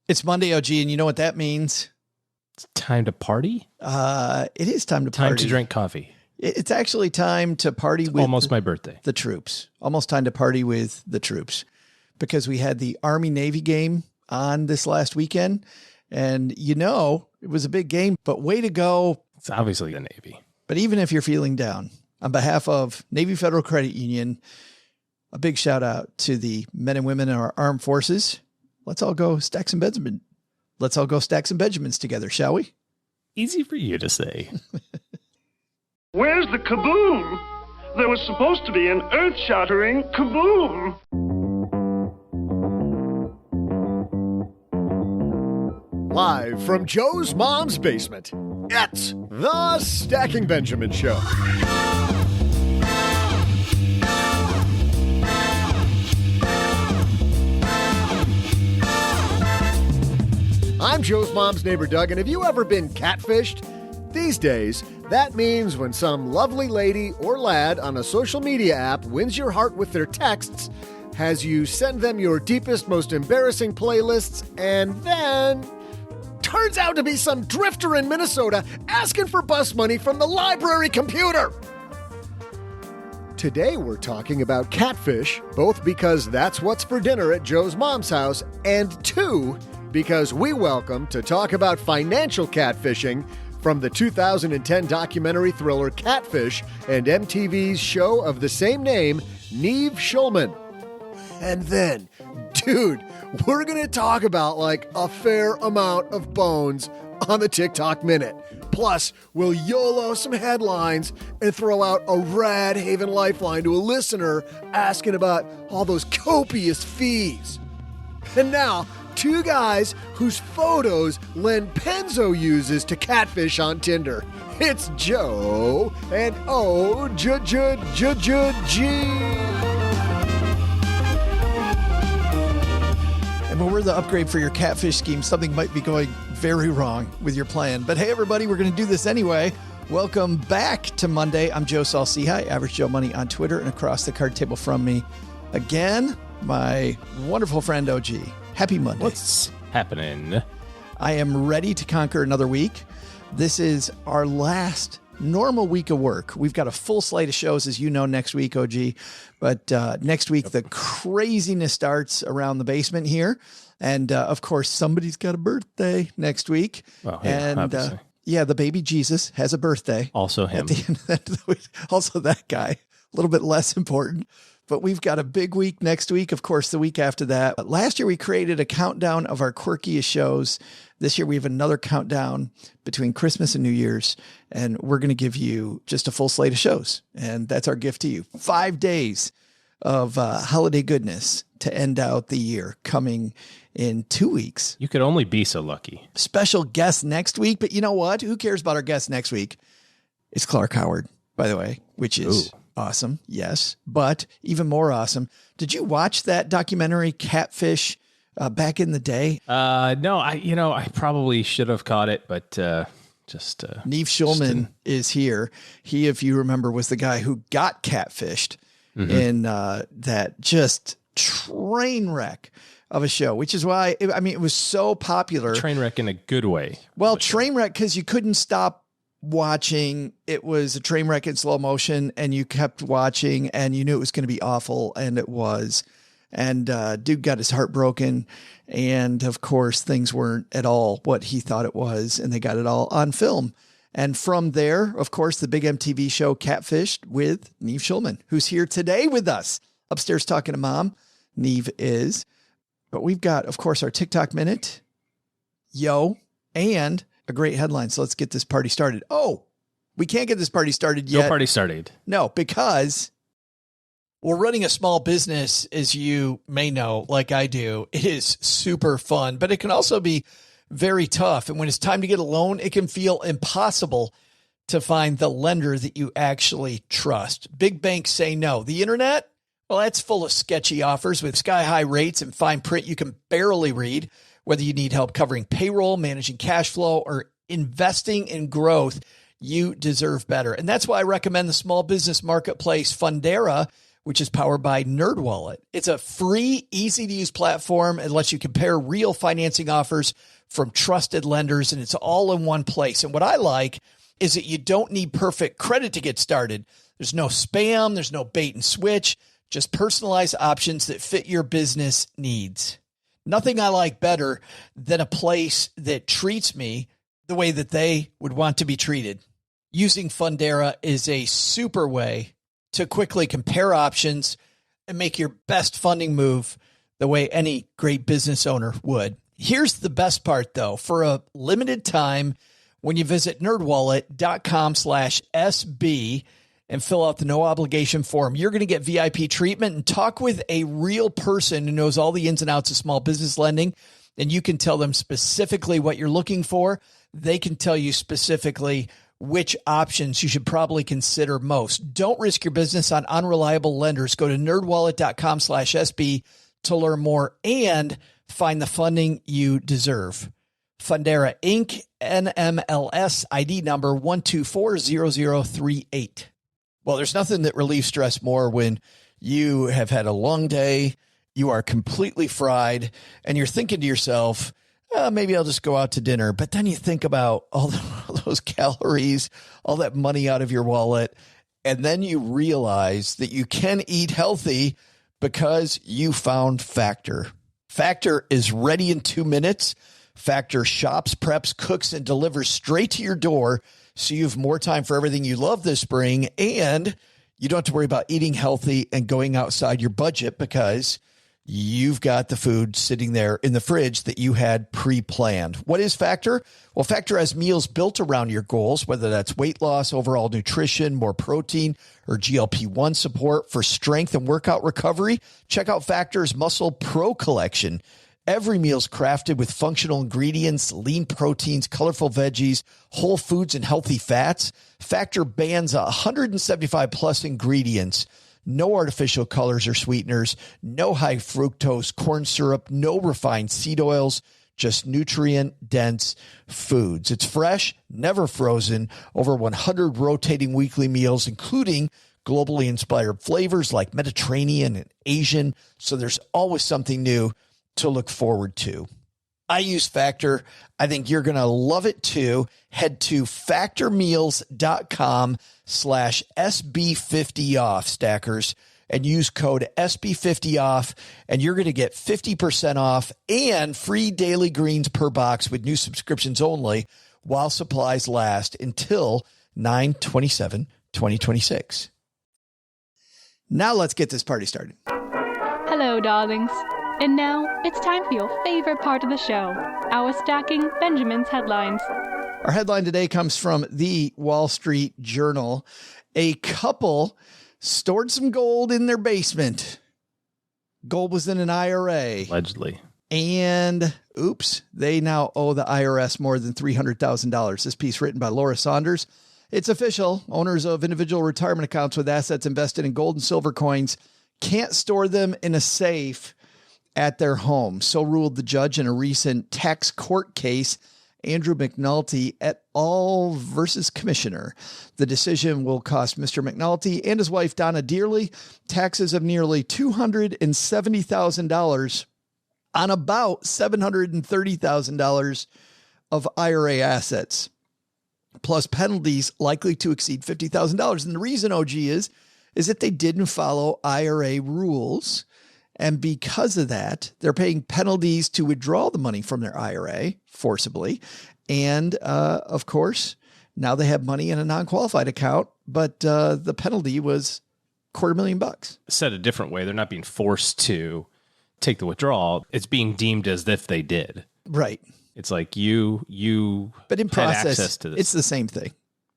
It's Monday, OG, and you know what that means? It's time to party? It is time to Time party. to drink coffee. It's actually time to party with almost my birthday. The troops. Almost time to party with the troops. Because we had the Army-Navy game on this last weekend. And you know, it was a big game, but way to go. It's obviously the Navy. But even if you're feeling down, on behalf of Navy Federal Credit Union, a big shout out to the men and women in our armed forces. Let's all go stack some Benjamins. Let's all go stack some Benjamins together, shall we? Easy for you to say. Where's the kaboom? There was supposed to be an earth-shattering kaboom. Live from Joe's mom's basement, it's the Stacking Benjamin Show. I'm Joe's mom's neighbor, Doug, and have you ever been catfished? These days, that means when some lovely lady or lad on a social media app wins your heart with their texts, has you send them your deepest, most embarrassing playlists, and then turns out to be some drifter in Minnesota asking for bus money from the library computer. Today we're talking about catfish, both because that's what's for dinner at Joe's mom's house, and two, because we welcome to talk about financial catfishing from the 2010 documentary thriller Catfish and MTV's show of the same name, Nev Schulman. And then, dude, we're going to talk about like a fair amount of bones on the TikTok Minute. Plus, we'll YOLO some headlines and throw out a rad Haven lifeline to a listener asking about all those copious fees. And now, two guys whose photos Len Penzo uses to catfish on Tinder. It's Joe and O-J-J-J-J-G. And when we're the upgrade for your catfish scheme, something might be going very wrong with your plan. But hey, everybody, we're going to do this anyway. Welcome back to Monday. I'm Joe Saul-Sehy, Average Joe Money on Twitter, and across the card table from me, again, my wonderful friend OG. Happy Monday. What's happening? I am ready to conquer another week. This is our last normal week of work. We've got a full slate of shows, as you know, next week, OG. But next week, the craziness starts around the basement here. And of course, somebody's got a birthday next week. Well, yeah, and yeah, the baby Jesus has a birthday. Also him. At the end of the week. Also that guy, a little bit less important. But we've got a big week next week. Of course, the week after that. Last year, we created a countdown of our quirkiest shows. This year, we have another countdown between Christmas and New Year's. And we're going to give you just a full slate of shows. And that's our gift to you. 5 days of holiday goodness to end out the year coming in 2 weeks. You could only be so lucky. Special guest next week. But you know what? Who cares about our guest next week? It's Clark Howard, by the way, which is... Ooh. Awesome. Yes. But even more awesome. Did you watch that documentary Catfish back in the day? No, I probably should have caught it, but just Nev Schulman is here. He, if you remember, was the guy who got catfished in that just train wreck of a show, which is why, it was so popular. Train wreck in a good way. Well, train wreck because you couldn't stop watching. It was a train wreck in slow motion and you kept watching and you knew it was going to be awful, and it was. And dude got his heart broken, and of course things weren't at all what he thought it was, and they got it all on film. And from there, of course, the big MTV show Catfished with Nev Schulman, who's here today with us upstairs talking to mom. Nev is. But we've got, of course, our TikTok Minute, and a great headline. So let's get this party started. Oh, we can't get this party started yet. No party started. No, because we're running a small business, as you may know, like I do. It is super fun, but it can also be very tough. And when it's time to get a loan, it can feel impossible to find the lender that you actually trust. Big banks say no. The internet, well, that's full of sketchy offers with sky-high rates and fine print you can barely read. Whether you need help covering payroll, managing cash flow, or investing in growth, you deserve better. And that's why I recommend the small business marketplace Fundera, which is powered by NerdWallet. It's a free, easy-to-use platform. It lets you compare real financing offers from trusted lenders, and it's all in one place. And what I like is that you don't need perfect credit to get started. There's no spam. There's no bait and switch. Just personalized options that fit your business needs. Nothing I like better than a place that treats me the way that they would want to be treated. Using Fundera is a super way to quickly compare options and make your best funding move the way any great business owner would. Here's the best part, though. For a limited time, when you visit nerdwallet.com/SB and fill out the no obligation form, you're going to get VIP treatment and talk with a real person who knows all the ins and outs of small business lending. And you can tell them specifically what you're looking for. They can tell you specifically which options you should probably consider most. Don't risk your business on unreliable lenders. Go to nerdwallet.com/SB to learn more and find the funding you deserve. Fundera Inc. NMLS ID number 1240038. Well, there's nothing that relieves stress more when you have had a long day, you are completely fried, and you're thinking to yourself, maybe I'll just go out to dinner. But then you think about all those calories, all that money out of your wallet, and then you realize that you can eat healthy because you found Factor. Factor is ready in 2 minutes. Factor shops, preps, cooks, and delivers straight to your door, so you have more time for everything you love this spring, and you don't have to worry about eating healthy and going outside your budget because you've got the food sitting there in the fridge that you had pre-planned. What is Factor? Well, Factor has meals built around your goals, whether that's weight loss, overall nutrition, more protein, or GLP-1 support for strength and workout recovery. Check out Factor's Muscle Pro collection. Every meal's crafted with functional ingredients, lean proteins, colorful veggies, whole foods, and healthy fats. Factor bans 175 plus ingredients. No artificial colors or sweeteners, no high fructose corn syrup, no refined seed oils, just nutrient-dense foods. It's fresh, never frozen, over 100 rotating weekly meals, including globally inspired flavors like Mediterranean and Asian, so there's always something new to look forward to. I use Factor. I think you're going to love it too. Head to factormeals.com/SB50off, stackers, and use code SB50off, and you're going to get 50% off and free daily greens per box with new subscriptions only while supplies last until 9/27/2026. Now let's get this party started. Hello, darlings. And now, it's time for your favorite part of the show, our Stacking Benjamin's headlines. Our headline today comes from the Wall Street Journal. A couple stored some gold in their basement. Gold was in an IRA. Allegedly. And, oops, they now owe the IRS more than $300,000. This piece written by Laura Saunders. It's official. Owners of individual retirement accounts with assets invested in gold and silver coins can't store them in a safe at their home. So ruled the judge in a recent tax court case, Andrew McNulty et al. Versus Commissioner. The decision will cost Mr. McNulty and his wife, Donna dearly, taxes of nearly $270,000 on about $730,000 of IRA assets, plus penalties likely to exceed $50,000. And the reason, OG, is that they didn't follow IRA rules. And because of that, they're paying penalties to withdraw the money from their IRA forcibly. And, of course, now they have money in a non-qualified account, but the penalty was $250,000. Said a different way, they're not being forced to take the withdrawal. It's being deemed as if they did. Right. It's like you but in had process, access to this. It's the same thing.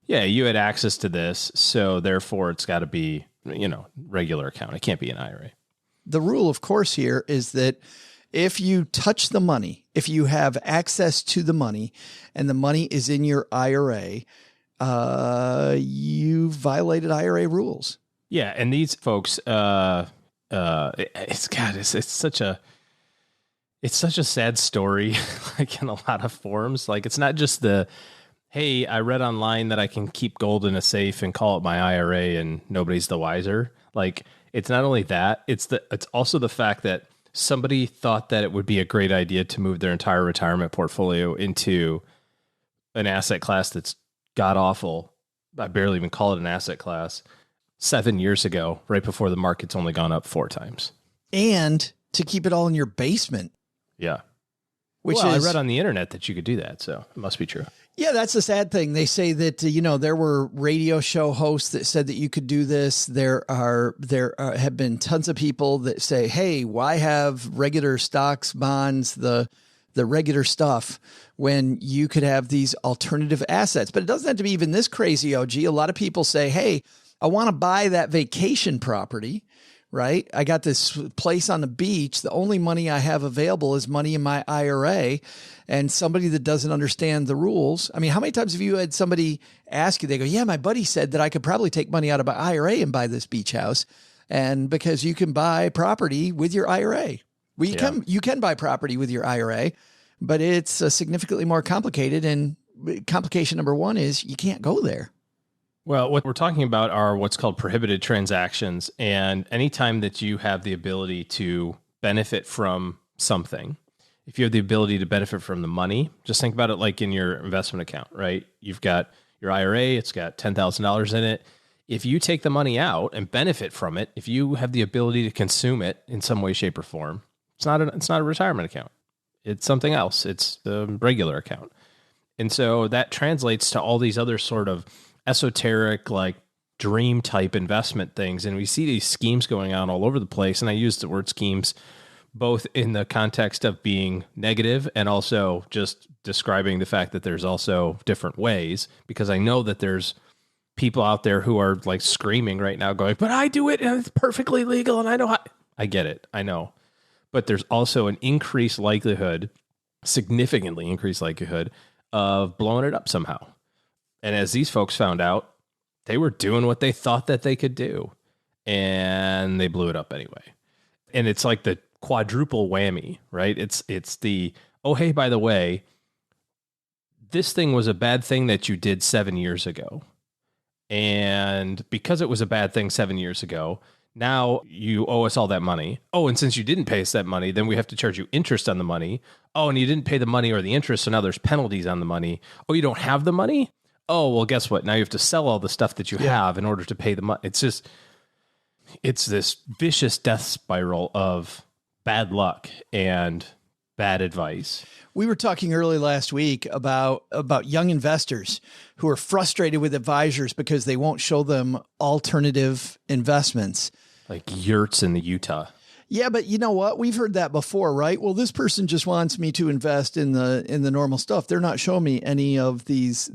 Yeah, you had access to this, so therefore it's got to be, regular account. It can't be an IRA. The rule, of course, here is that if you touch the money, if you have access to the money and the money is in your IRA, you violated IRA rules. Yeah. And these folks, it's such a sad story, like in a lot of forms. Like it's not just the hey, I read online that I can keep gold in a safe and call it my IRA and nobody's the wiser. Like, it's not only that, it's also the fact that somebody thought that it would be a great idea to move their entire retirement portfolio into an asset class that's god awful. I barely even call it an asset class 7 years ago, right before the market's only gone up 4 times. And to keep it all in your basement. Yeah. Which I read on the internet that you could do that, so it must be true. Yeah, that's the sad thing. They say that, there were radio show hosts that said that you could do this. There have been tons of people that say, hey, why have regular stocks, bonds, the regular stuff when you could have these alternative assets? But it doesn't have to be even this crazy, OG. A lot of people say, hey, I want to buy that vacation property, right? I got this place on the beach. The only money I have available is money in my IRA. And somebody that doesn't understand the rules. I mean, how many times have you had somebody ask you, they go, yeah, my buddy said that I could probably take money out of my IRA and buy this beach house. And because you can buy property with your IRA. Well, you can buy property with your IRA, but it's significantly more complicated. And complication number one is you can't go there. Well, what we're talking about are what's called prohibited transactions. And anytime that you have the ability to benefit from something, if you have the ability to benefit from the money, just think about it like in your investment account, right? You've got your IRA, it's got $10,000 in it. If you take the money out and benefit from it, if you have the ability to consume it in some way, shape, or form, it's not a retirement account. It's something else. It's the regular account. And so that translates to all these other sort of esoteric, like dream type investment things. And we see these schemes going on all over the place. And I use the word schemes both in the context of being negative and also just describing the fact that there's also different ways, because I know that there's people out there who are like screaming right now going, but I do it and it's perfectly legal. And I know how. I get it. I know. But there's also an increased likelihood, significantly increased likelihood of blowing it up somehow. And as these folks found out, they were doing what they thought that they could do, and they blew it up anyway. And it's like the quadruple whammy, right? It's the, oh, hey, by the way, this thing was a bad thing that you did 7 years ago. And because it was a bad thing 7 years ago, now you owe us all that money. Oh, and since you didn't pay us that money, then we have to charge you interest on the money. Oh, and you didn't pay the money or the interest, so now there's penalties on the money. Oh, you don't have the money? Oh, well, guess what? Now you have to sell all the stuff that you have in order to pay the money. It's this vicious death spiral of bad luck and bad advice. We were talking early last week about young investors who are frustrated with advisors because they won't show them alternative investments. Like yurts in the Utah. Yeah, but you know what? We've heard that before, right? Well, this person just wants me to invest in the normal stuff. They're not showing me any of these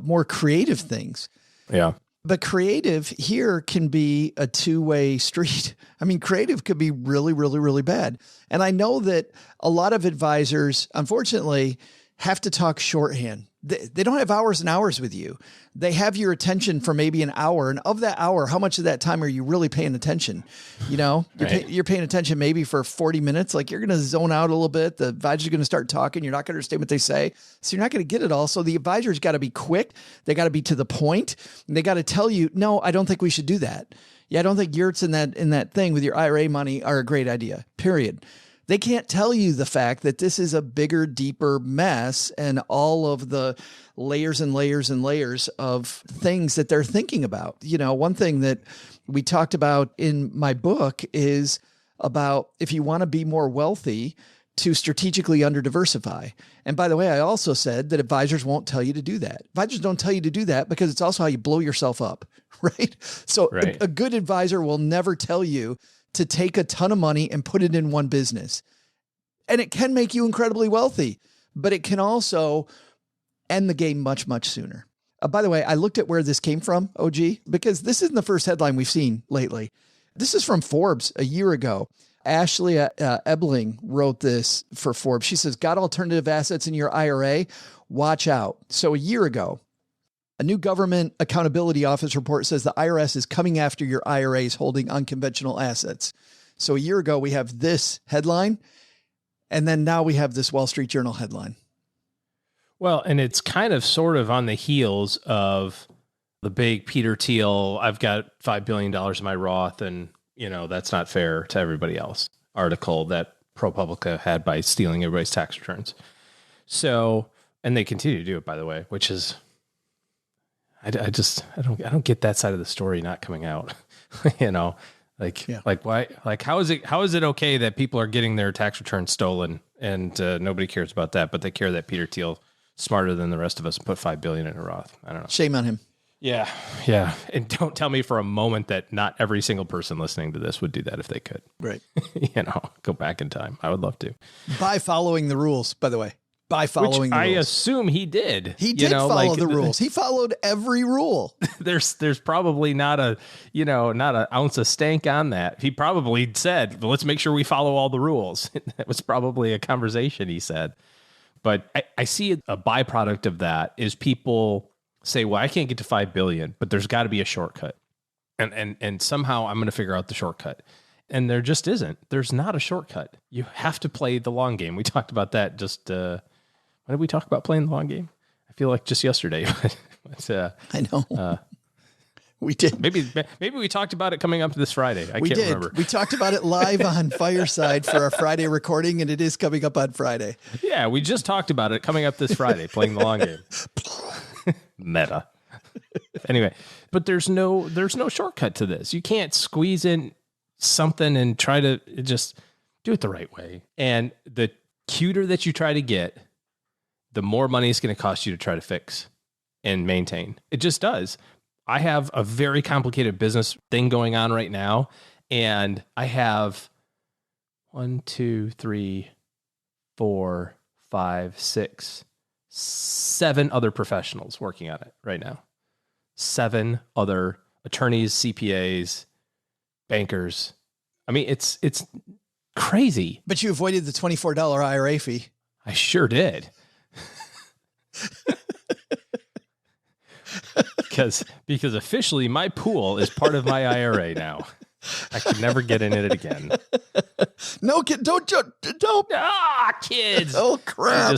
more creative things. Yeah. But creative here can be a two-way street. I mean, creative could be really, really, really bad. And I know that a lot of advisors, unfortunately, have to talk shorthand. They don't have hours and hours with you. They have your attention for maybe an hour. And of that hour, how much of that time are you really paying attention? You know, you're paying attention maybe for 40 minutes. Like you're going to zone out a little bit. The advisor's going to start talking. You're not going to understand what they say. So you're not going to get it all. So the advisor's got to be quick. They got to be to the point. And they got to tell you, no, I don't think we should do that. Yeah, I don't think yurts in that thing with your IRA money are a great idea, period. They can't tell you the fact that this is a bigger, deeper mess and all of the layers and layers and layers of things that they're thinking about. You know, one thing that we talked about in my book is about if you want to be more wealthy, to strategically under-diversify. And by the way, I also said that advisors won't tell you to do that. Advisors don't tell you to do that because it's also how you blow yourself up, right? So a good advisor will never tell you to take a ton of money and put it in one business. And it can make you incredibly wealthy, but it can also end the game much, much sooner. By the way, I looked at where this came from, OG, because this isn't the first headline we've seen lately. This is from Forbes a year ago. Ashley Ebling wrote this for Forbes. She says, got alternative assets in your IRA? Watch out. So a year ago, a new government accountability office report says the IRS is coming after your IRAs holding unconventional assets. So a year ago, we have this headline, and then now we have this Wall Street Journal headline. Well, and it's kind of sort of on the heels of the big Peter Thiel, I've got $5 billion in my Roth and, that's not fair to everybody else article that ProPublica had by stealing everybody's tax returns. So, and they continue to do it, by the way, which is, I don't get that side of the story not coming out, like why, like, how is it okay that people are getting their tax returns stolen and nobody cares about that, but they care that Peter Thiel smarter than the rest of us and put $5 billion in a Roth. I don't know. Shame on him. Yeah. And don't tell me for a moment that not every single person listening to this would do that if they could. Right. Go back in time. I would love to. By following the rules, by the way. By following the rules. I assume he did. He did follow the rules. He followed every rule. There's probably not an ounce of stank on that. He probably said, well, let's make sure we follow all the rules. That was probably a conversation he said. But I see a byproduct of that is people say, well, I can't get to 5 billion, but there's got to be a shortcut. And somehow I'm going to figure out the shortcut. And there just isn't. There's not a shortcut. You have to play the long game. We talked about that just, when did we talk about playing the long game? I feel like just yesterday. But I know. We did. Maybe we talked about it coming up this Friday. I can't remember. We talked about it live on Fireside for our Friday recording, and it is coming up on Friday. Yeah, we just talked about it coming up this Friday, playing the long game. Meta. Anyway, but there's no shortcut to this. You can't squeeze in something and try to just do it the right way. And the cuter that you try to get, the more money it's going to cost you to try to fix and maintain. It just does. I have a very complicated business thing going on right now, and I have 1, 2, 3, 4, 5, 6, 7 other professionals working on it right now. 7 other attorneys, CPAs, bankers. I mean, it's crazy. But you avoided the $24 IRA fee. I sure did. Because officially my pool is part of my IRA now. I could never get in it again. No, kid, don't. Kids. Oh crap.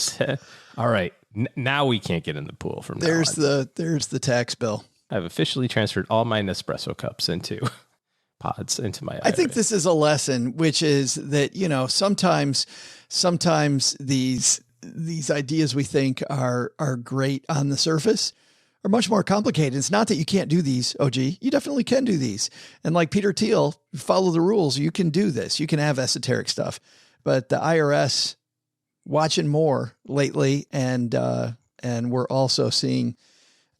All right. Now we can't get in the pool from there's now on. There's the tax bill. I've officially transferred all my Nespresso cups into pods into my IRA. I think this is a lesson, which is that, sometimes these ideas we think are great on the surface are much more complicated. It's not that you can't do these, OG. You definitely can do these. And like Peter Thiel, follow the rules. You can do this. You can have esoteric stuff. But the IRS watching more lately, and we're also seeing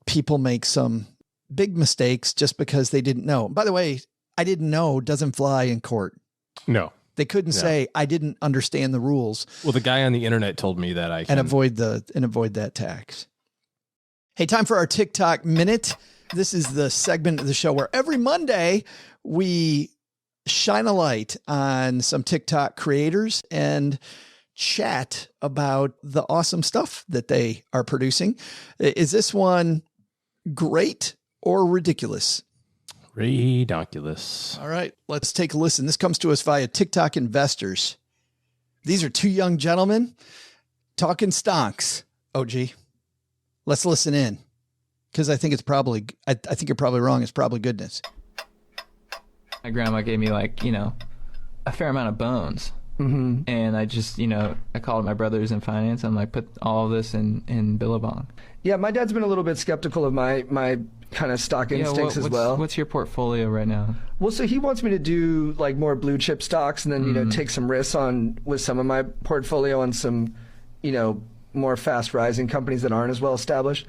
people make some big mistakes just because they didn't know. By the way, I didn't know doesn't fly in court. No. They couldn't say I didn't understand the rules. Well, the guy on the internet told me that I can avoid that tax. Hey, time for our TikTok Minute. This is the segment of the show where every Monday we shine a light on some TikTok creators and chat about the awesome stuff that they are producing. Is this one great or ridiculous? Ridiculous. All right, let's take a listen. This comes to us via TikTok Investors. These are 2 young gentlemen talking stonks. OG. Let's listen in, because I think it's probably, I think you're probably wrong. It's probably goodness. My grandma gave me a fair amount of bones. Mm-hmm. And I just, I called my brothers in finance. I'm like, put all of this in Billabong. Yeah, my dad's been a little bit skeptical of my kind of stock instincts as well. What's your portfolio right now? Well, so he wants me to do more blue chip stocks and then, take some risks with some of my portfolio on some, more fast rising companies that aren't as well established.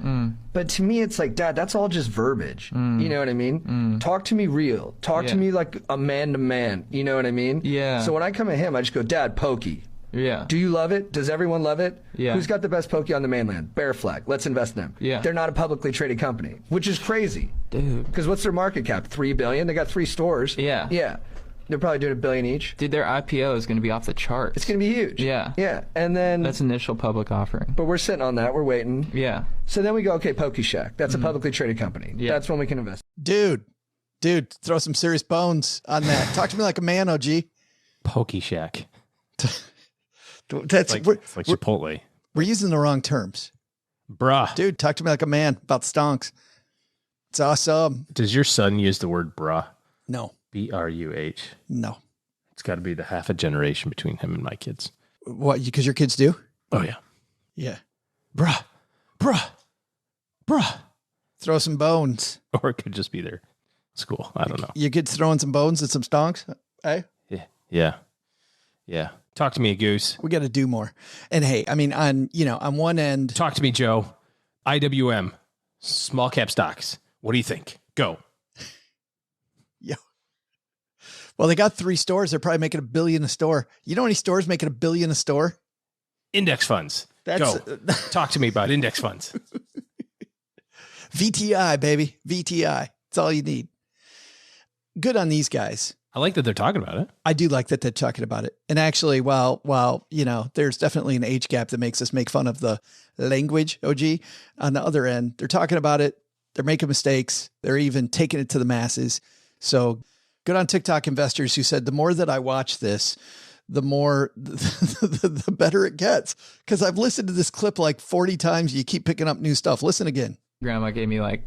But to me, it's like, Dad, that's all just verbiage. You know what I mean? Talk to me real. Talk to me like a man to man. You know what I mean? Yeah. So when I come at him, I just go, Dad, pokey. Yeah. Do you love it? Does everyone love it? Yeah. Who's got the best pokey on the mainland? Bear Flag. Let's invest in them. Yeah. They're not a publicly traded company, which is crazy. Dude. Because what's their market cap? $3 billion. They got 3 stores. Yeah. Yeah. They're probably doing $1 billion each. Dude, their IPO is going to be off the charts. It's going to be huge. Yeah. Yeah. And then... That's initial public offering. But we're sitting on that. We're waiting. Yeah. So then we go, okay, Pokey Shack. That's a publicly traded company. Yeah. That's when we can invest. Dude, throw some serious bones on that. Talk to me like a man, OG. Pokey Shack. That's it's like Chipotle. We're using the wrong terms. Bruh. Dude, talk to me like a man about stonks. It's awesome. Does your son use the word bruh? No. BRUH. No. It's got to be the half a generation between him and my kids. What? Because your kids do? Oh, yeah. Yeah. Bruh. Throw some bones. Or it could just be their school. I don't know. Your kids throwing some bones at some stonks? Hey? Yeah. Talk to me, Goose. We got to do more. And hey, I mean, on one end. Talk to me, Joe. IWM. Small cap stocks. What do you think? Go. Yo. Well, they got 3 stores. They're probably making $1 billion a store. You know how many stores making $1 billion a store? Index funds. Go. Talk to me about index funds. VTI, baby. VTI. That's all you need. Good on these guys. I like that they're talking about it. I do like that they're talking about it. And actually, while there's definitely an age gap that makes us make fun of the language, OG, on the other end, they're talking about it. They're making mistakes. They're even taking it to the masses. So good on TikTok investors who said, the more that I watch this, the more, the better it gets. Because I've listened to this clip like 40 times. You keep picking up new stuff. Listen again. Grandma gave me a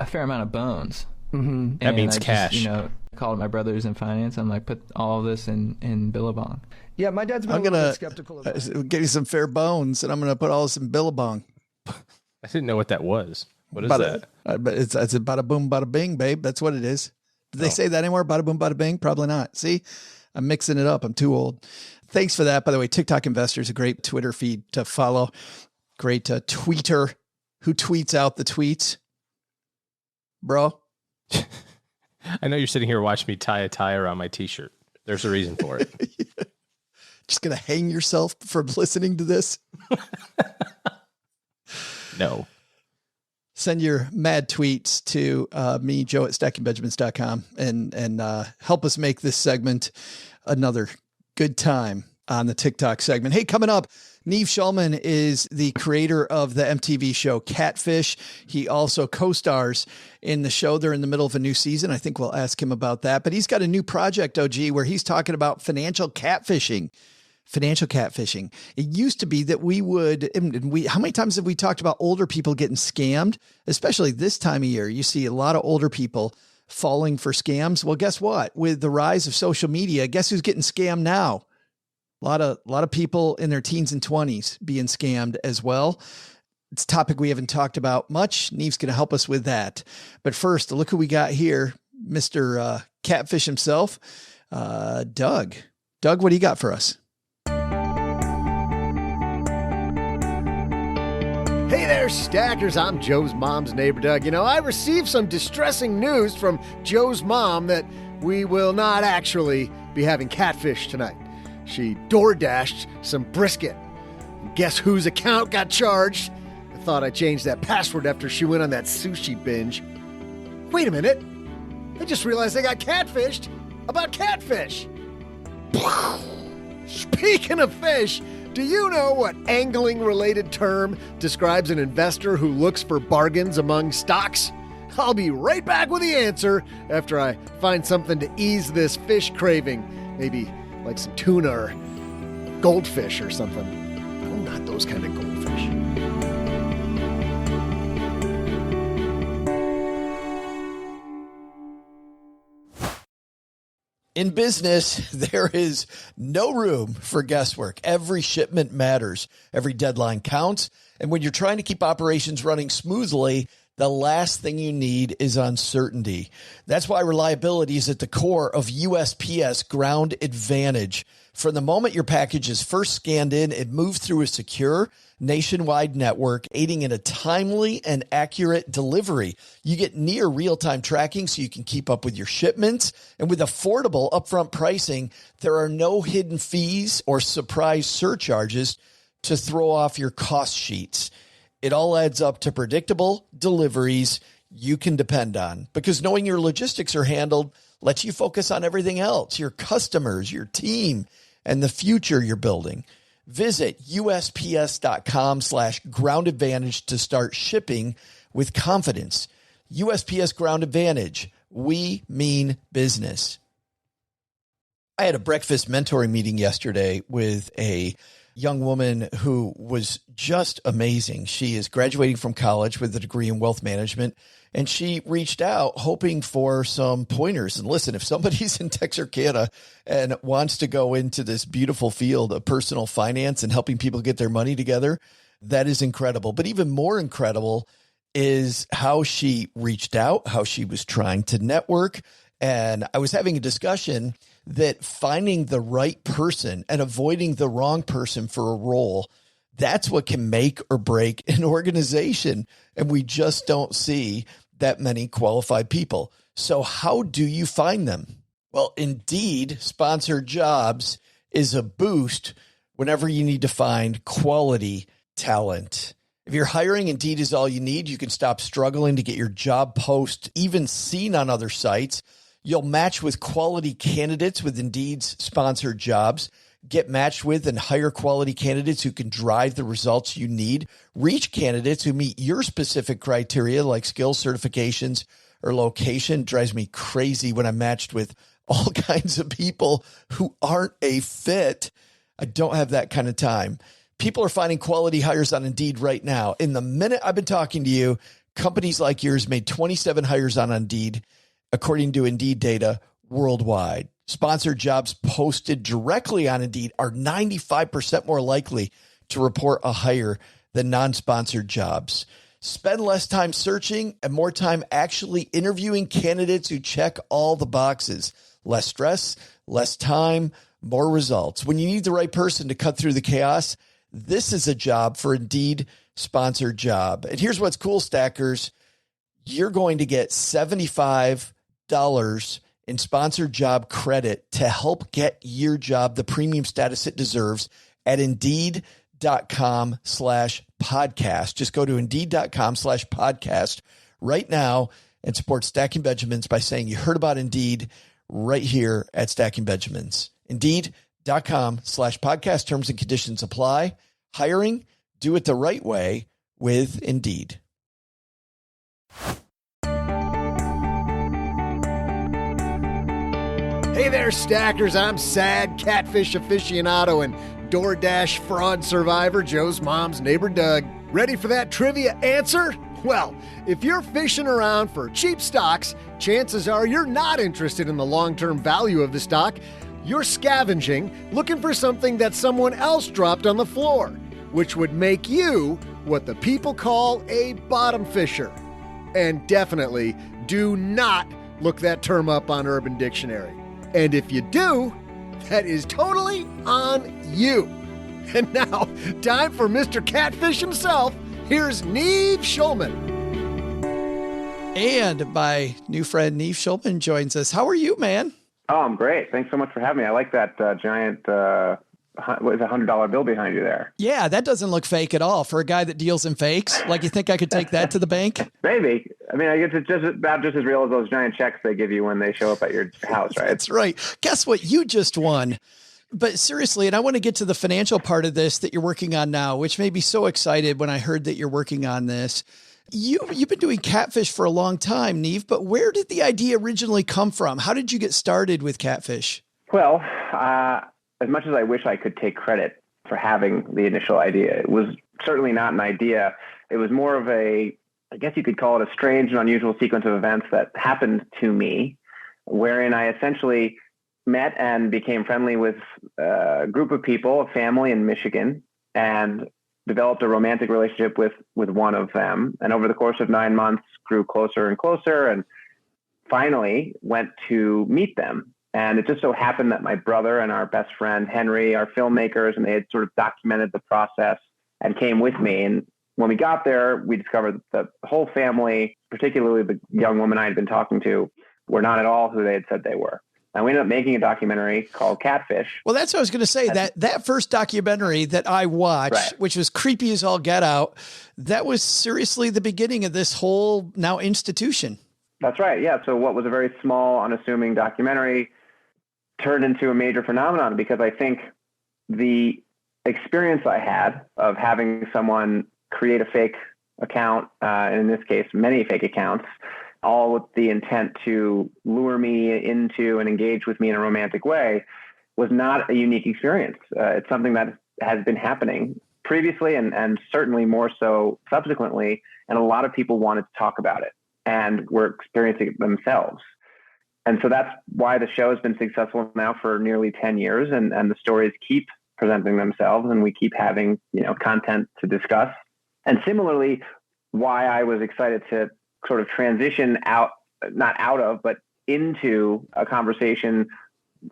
fair amount of bones. Mm-hmm. That means cash. I called my brothers in finance. I'm like, put all of this in Billabong. Yeah, my dad's been a little bit skeptical of that. Give you some fair bones, and I'm going to put all this in Billabong. I didn't know what that was. What is that? It's a bada boom, bada bing, babe. That's what it is. Did they say that anymore? Bada boom, bada bing? Probably not. See, I'm mixing it up. I'm too old. Thanks for that. By the way, TikTok Investors, a great Twitter feed to follow. Great tweeter who tweets out the tweets. Bro. I know you're sitting here watching me tie a tie around my t-shirt. There's a reason for it. Just going to hang yourself from listening to this? No. Send your mad tweets to me, Joe at stackingbenjamins.com, and help us make this segment another good time on the TikTok segment. Hey, coming up, Nev Schulman is the creator of the MTV show Catfish. He also co-stars in the show. They're in the middle of a new season. I think we'll ask him about that. But he's got a new project, OG, where he's talking about financial catfishing. Financial catfishing. It used to be that how many times have we talked about older people getting scammed? Especially this time of year, you see a lot of older people falling for scams. Well, guess what? With the rise of social media, guess who's getting scammed now? A lot of people in their teens and 20s being scammed as well. It's a topic we haven't talked about much. Nev's going to help us with that. But first, look who we got here, Mr. Catfish himself, Doug. Doug, what do you got for us? Hey there, Stackers. I'm Joe's mom's neighbor, Doug. I received some distressing news from Joe's mom that we will not actually be having catfish tonight. She door-dashed some brisket. And guess whose account got charged? I thought I changed that password after she went on that sushi binge. Wait a minute. I just realized I got catfished about catfish. Speaking of fish, do you know what angling-related term describes an investor who looks for bargains among stocks? I'll be right back with the answer after I find something to ease this fish craving. Maybe like some tuna or goldfish or something. Oh, not those kind of goldfish. In business, there is no room for guesswork. Every shipment matters. Every deadline counts. And when you're trying to keep operations running smoothly, the last thing you need is uncertainty. That's why reliability is at the core of USPS Ground Advantage. From the moment your package is first scanned in, it moves through a secure nationwide network, aiding in a timely and accurate delivery. You get near real-time tracking so you can keep up with your shipments. And with affordable upfront pricing, there are no hidden fees or surprise surcharges to throw off your cost sheets. It all adds up to predictable deliveries you can depend on, because knowing your logistics are handled lets you focus on everything else, your customers, your team, and the future you're building. Visit USPS.com/Ground Advantage to start shipping with confidence. USPS Ground Advantage. We mean business. I had a breakfast mentoring meeting yesterday with a young woman who was just amazing. She is graduating from college with a degree in wealth management, and she reached out hoping for some pointers. And listen, if somebody's in Texarkana and wants to go into this beautiful field of personal finance and helping people get their money together, that is incredible. But even more incredible is how she reached out, how she was trying to network. And I was having a discussion that finding the right person and avoiding the wrong person for a role, that's what can make or break an organization. And we just don't see that many qualified people. So how do you find them? Well, Indeed sponsored jobs is a boost whenever you need to find quality talent. If you're hiring, Indeed is all you need. You can stop struggling to get your job post even seen on other sites. You'll match with quality candidates with Indeed's sponsored jobs. Get matched with and hire quality candidates who can drive the results you need. Reach candidates who meet your specific criteria like skills, certifications, or location. It drives me crazy when I'm matched with all kinds of people who aren't a fit. I don't have that kind of time. People are finding quality hires on Indeed right now. In the minute I've been talking to you, companies like yours made 27 hires on Indeed, according to Indeed data worldwide. Sponsored jobs posted directly on Indeed are 95% more likely to report a hire than non-sponsored jobs. Spend less time searching and more time actually interviewing candidates who check all the boxes. Less stress, less time, more results. When you need the right person to cut through the chaos, this is a job for Indeed sponsored job. And here's what's cool, Stackers. You're going to get $75 in sponsored job credit to help get your job the premium status it deserves at Indeed.com/podcast. Just go to Indeed.com/podcast right now and support Stacking Benjamins by saying you heard about Indeed right here at Stacking Benjamins. Indeed.com/podcast. Terms and conditions apply. Hiring, do it the right way with Indeed. Hey there, Stackers. I'm sad catfish aficionado and DoorDash fraud survivor, Joe's mom's neighbor, Doug. Ready for that trivia answer? Well, if you're fishing around for cheap stocks, chances are you're not interested in the long-term value of the stock. You're scavenging, looking for something that someone else dropped on the floor, which would make you what the people call a bottom fisher. And definitely do not look that term up on Urban Dictionary. And if you do, that is totally on you. And now, time for Mr. Catfish himself. Here's Nev Schulman. And my new friend, Nev Schulman, joins us. How are you, man? Oh, I'm great. Thanks so much for having me. I like that giant, what is a $100 bill behind you there? Yeah, that doesn't look fake at all for a guy that deals in fakes. Like, you think I could take that to the bank? Maybe. I mean, I guess it's just about just as real as those giant checks they give you when they show up at your house, right? That's right. Guess what? You just won. But seriously, and I want to get to the financial part of this that you're working on now, which made me so excited when I heard that you're working on this. You've been doing Catfish for a long time, Nev, but where did the idea originally come from? How did you get started with Catfish? Well, as much as I wish I could take credit for having the initial idea, it was certainly not an idea. It was more of I guess you could call it a strange and unusual sequence of events that happened to me, wherein I essentially met and became friendly with a group of people, a family in Michigan, and developed a romantic relationship with one of them. And over the course of 9 months, grew closer and closer, and finally went to meet them. And it just so happened that my brother and our best friend, Henry, are filmmakers, and they had sort of documented the process and came with me. And when we got there, we discovered that the whole family, particularly the young woman I had been talking to, were not at all who they had said they were. And we ended up making a documentary called Catfish. Well, that's what I was going to say. That first documentary that I watched, right, which was creepy as all get out, that was seriously the beginning of this whole now institution. That's right. Yeah. So what was a very small, unassuming documentary turned into a major phenomenon, because I think the experience I had of having someone create a fake account, and in this case, many fake accounts, all with the intent to lure me into and engage with me in a romantic way, was not a unique experience. It's something that has been happening previously and certainly more so subsequently. And a lot of people wanted to talk about it and were experiencing it themselves. And so that's why the show has been successful now for nearly 10 years. And the stories keep presenting themselves and we keep having, content to discuss. And similarly, why I was excited to sort of transition not out of, but into a conversation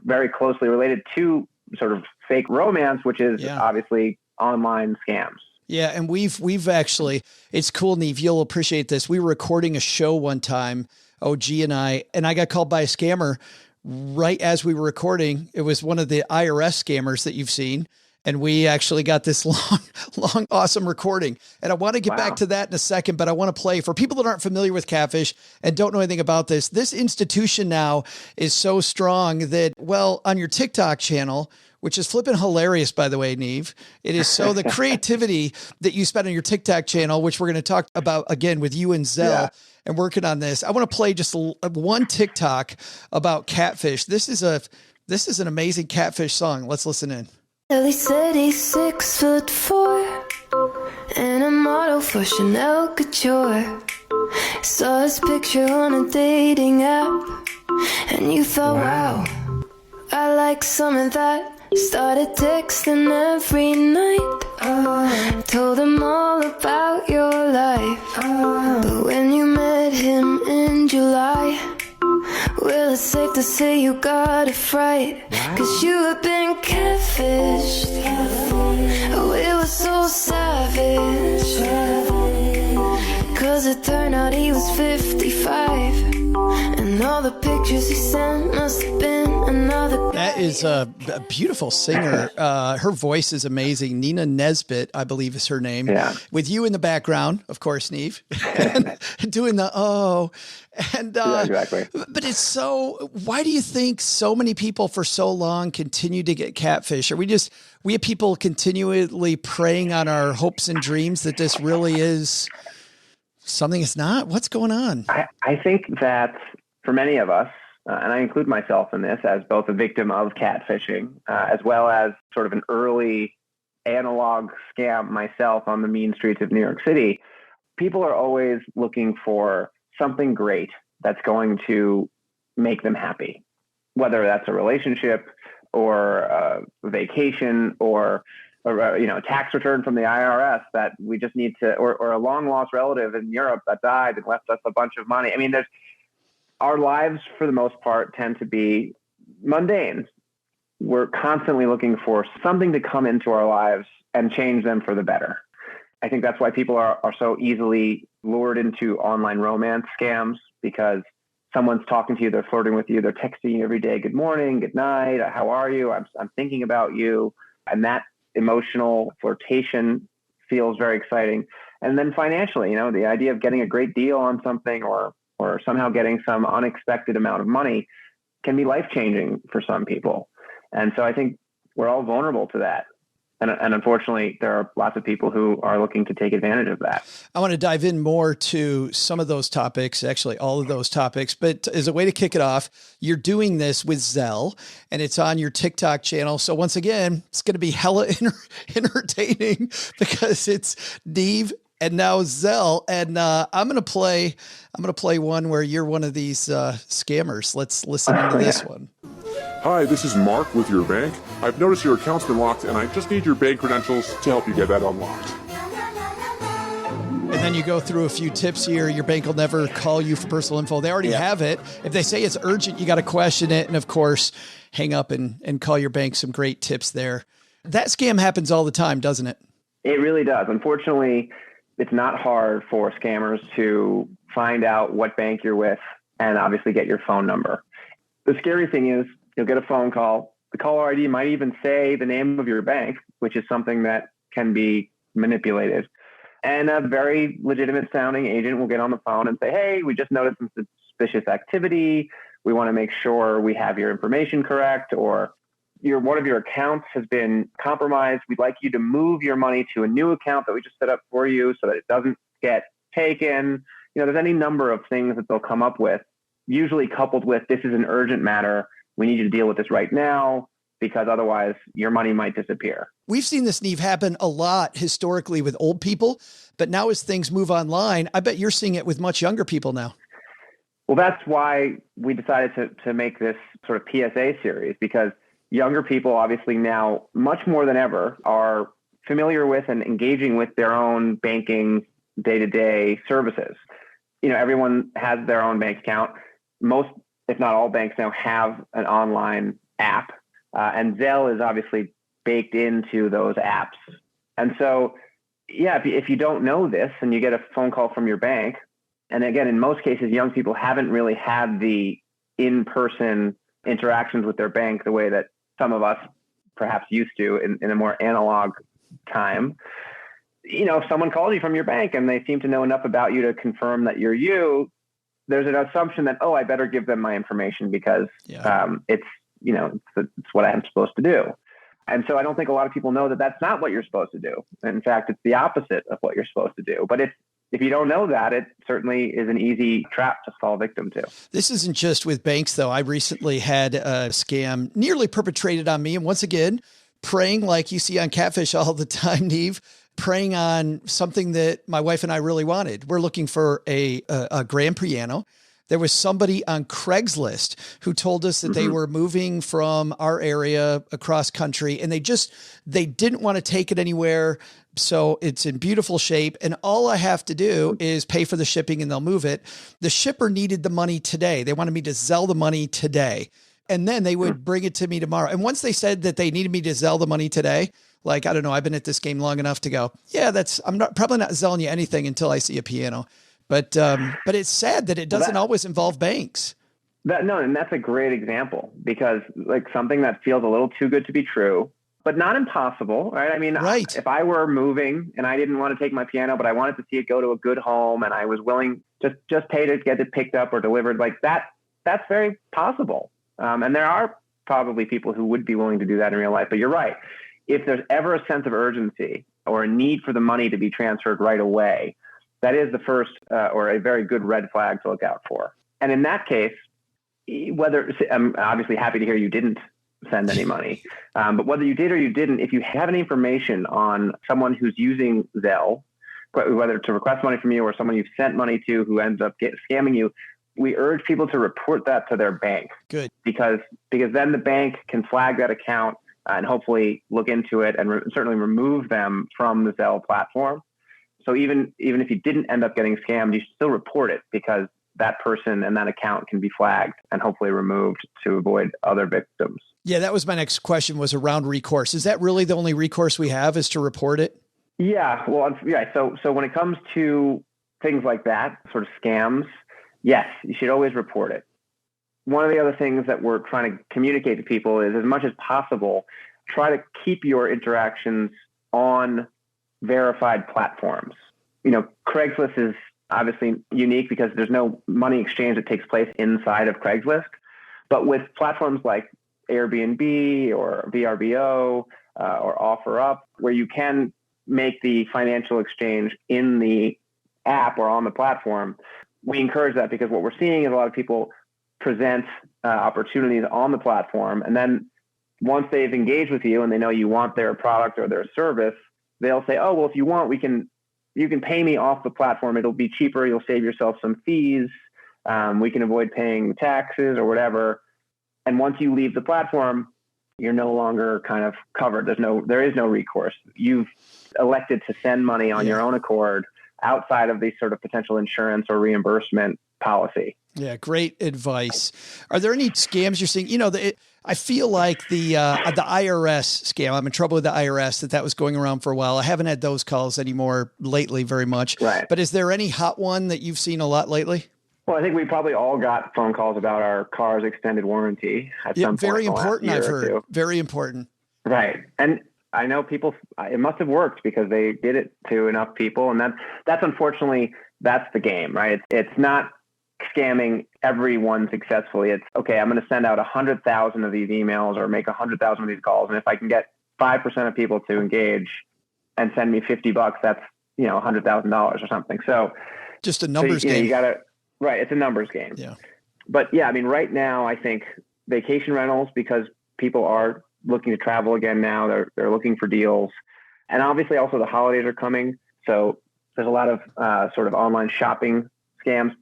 very closely related to sort of fake romance, which is obviously online scams. Yeah. And we've actually, it's cool, Nev, you'll appreciate this. We were recording a show one time, OG and I got called by a scammer right as we were recording. It was one of the IRS scammers that you've seen. And we actually got this long, awesome recording. And I want to get back to that in a second, but I want to play for people that aren't familiar with Catfish and don't know anything about this. This institution now is so strong that, well, on your TikTok channel, which is flipping hilarious, by the way, Nev, it is so the creativity that you spend on your TikTok channel, which we're going to talk about again with you and Zelle and working on this. I want to play just one TikTok about Catfish. This is an amazing Catfish song. Let's listen in. He said he's 6'4" and a model for Chanel Couture. Saw his picture on a dating app and you thought, wow, I like some of that. Started texting every night, told him all about your life. But when you met him in July, well, it's safe to say you got a fright. Cause you have been catfished. Oh, it was so savage. Cause it turned out he was 55. And all the pictures he sent must have been another. That is a beautiful singer. Her voice is amazing. Nina Nesbitt, I believe is her name. Yeah. With you in the background, of course, Nev, and doing the And exactly. But it's so, why do you think so many people for so long continue to get catfish? Are we have people continually preying on our hopes and dreams that this really is something it's not? What's going on? I think that for many of us, and I include myself in this as both a victim of catfishing, as well as sort of an early analog scam myself on the mean streets of New York City, people are always looking for something great that's going to make them happy, whether that's a relationship or a vacation or a tax return from the IRS that we just need to, or a long lost relative in Europe that died and left us a bunch of money. I mean, our lives for the most part tend to be mundane. We're constantly looking for something to come into our lives and change them for the better. I think that's why people are so easily lured into online romance scams, because someone's talking to you, they're flirting with you, they're texting you every day, good morning, good night, how are you? I'm thinking about you. And that emotional flirtation feels very exciting. And then financially, the idea of getting a great deal on something or somehow getting some unexpected amount of money can be life-changing for some people. And so I think we're all vulnerable to that. And unfortunately, there are lots of people who are looking to take advantage of that. I want to dive in more to some of those topics, actually all of those topics. But as a way to kick it off, you're doing this with Zelle, and it's on your TikTok channel. So once again, it's going to be hella entertaining because it's Nev and now Zelle. And I'm going to play one where you're one of these scammers. Let's listen into this one. Hi, this is Mark with your bank. I've noticed your account's been locked and I just need your bank credentials to help you get that unlocked. And then you go through a few tips here. Your bank will never call you for personal info. They already have it. If they say it's urgent, you got to question it. And of course, hang up and call your bank. Some great tips there. That scam happens all the time, doesn't it? It really does. Unfortunately, it's not hard for scammers to find out what bank you're with and obviously get your phone number. The scary thing is, you'll get a phone call. The caller ID might even say the name of your bank, which is something that can be manipulated. And a very legitimate sounding agent will get on the phone and say, hey, we just noticed some suspicious activity. We want to make sure we have your information correct, or one of your accounts has been compromised. We'd like you to move your money to a new account that we just set up for you so that it doesn't get taken. There's any number of things that they'll come up with, usually coupled with, this is an urgent matter. We need you to deal with this right now. because otherwise your money might disappear. We've seen this, Nev, happen a lot historically with old people, but now as things move online, I bet you're seeing it with much younger people now. Well, that's why we decided to make this sort of PSA series, because younger people obviously now much more than ever are familiar with and engaging with their own banking day-to-day services. Everyone has their own bank account. Most, if not all, banks now have an online app, and Zelle is obviously baked into those apps. And so, yeah, if you don't know this and you get a phone call from your bank, and again, in most cases, young people haven't really had the in-person interactions with their bank the way that some of us perhaps used to in a more analog time. If someone calls you from your bank and they seem to know enough about you to confirm that you're you, there's an assumption that, I better give them my information because it's what I'm supposed to do. And so I don't think a lot of people know that that's not what you're supposed to do. In fact, it's the opposite of what you're supposed to do. But if you don't know that, it certainly is an easy trap to fall victim to. This isn't just with banks, though. I recently had a scam nearly perpetrated on me. And once again, preying like you see on Catfish all the time, Nev, preying on something that my wife and I really wanted. We're looking for a grand piano. There was somebody on Craigslist who told us that they were moving from our area across country, and they didn't want to take it anywhere. So it's in beautiful shape. And all I have to do is pay for the shipping and they'll move it. The shipper needed the money today. They wanted me to Zelle the money today. And then they would bring it to me tomorrow. And once they said that they needed me to Zelle the money today, like, I don't know, I've been at this game long enough to go, I'm probably not Zelling you anything until I see a piano. But it's sad that it doesn't always involve banks. And that's a great example, because like something that feels a little too good to be true, but not impossible, right? I mean, if I were moving and I didn't want to take my piano, but I wanted to see it go to a good home and I was willing just pay to get it picked up or delivered, like that's very possible. And there are probably people who would be willing to do that in real life, but you're right. If there's ever a sense of urgency or a need for the money to be transferred right away, that is the first or a very good red flag to look out for. And in that case, I'm obviously happy to hear you didn't send any money, but whether you did or you didn't, if you have any information on someone who's using Zelle, whether to request money from you or someone you've sent money to who ends up scamming you, we urge people to report that to their bank. Good. Because then the bank can flag that account and hopefully look into it and certainly remove them from the Zelle platform. So even if you didn't end up getting scammed, you should still report it, because that person and that account can be flagged and hopefully removed to avoid other victims. Yeah, that was my next question, was around recourse. Is that really the only recourse we have, is to report it? Yeah, well, yeah. So when it comes to things like that, sort of scams, yes, you should always report it. One of the other things that we're trying to communicate to people is, as much as possible, try to keep your interactions on verified platforms. Craigslist is obviously unique because there's no money exchange that takes place inside of Craigslist. But with platforms like Airbnb or VRBO or OfferUp, where you can make the financial exchange in the app or on the platform, we encourage that, because what we're seeing is a lot of people present opportunities on the platform. And then once they've engaged with you and they know you want their product or their service, they'll say, oh, well, if you want, you can pay me off the platform. It'll be cheaper. You'll save yourself some fees. We can avoid paying taxes or whatever. And once you leave the platform, you're no longer kind of covered. There is no recourse. You've elected to send money on your own accord outside of the sort of potential insurance or reimbursement policy. Yeah, great advice. Are there any scams you're seeing? I feel like the IRS scam, I'm in trouble with the IRS, that was going around for a while. I haven't had those calls anymore lately very much. Right. But is there any hot one that you've seen a lot lately? Well, I think we probably all got phone calls about our car's extended warranty at some point. Very important, I've heard. Very important. Right. And I know people, it must have worked because they did it to enough people. And that's unfortunately, that's the game, right? It's not scamming everyone successfully. It's, okay, I'm going to send out 100,000 of these emails or make 100,000 of these calls. And if I can get 5% of people to engage and send me $50, that's, $100,000 or something. So just a numbers game. You gotta, right. It's a numbers game. Yeah. But yeah, I mean, right now, I think vacation rentals, because people are looking to travel again now. They're looking for deals. And obviously also the holidays are coming. So there's a lot of sort of online shopping scams.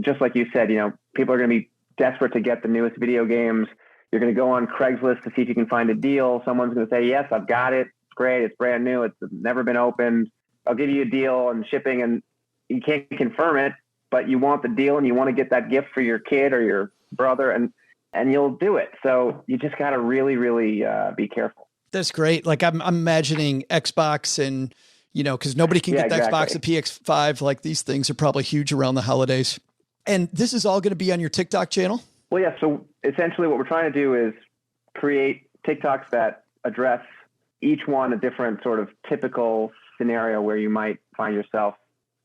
Just like you said, people are going to be desperate to get the newest video games. You're going to go on Craigslist to see if you can find a deal. Someone's going to say, yes, I've got it. It's great. It's brand new. It's never been opened. I'll give you a deal and shipping, and you can't confirm it, but you want the deal and you want to get that gift for your kid or your brother, and you'll do it. So you just got to really, really be careful. That's great. Like I'm imagining Xbox and, because nobody can get the Xbox and PX5. Like these things are probably huge around the holidays. And this is all going to be on your TikTok channel? Well, yeah. So essentially what we're trying to do is create TikToks that address each one a different sort of typical scenario where you might find yourself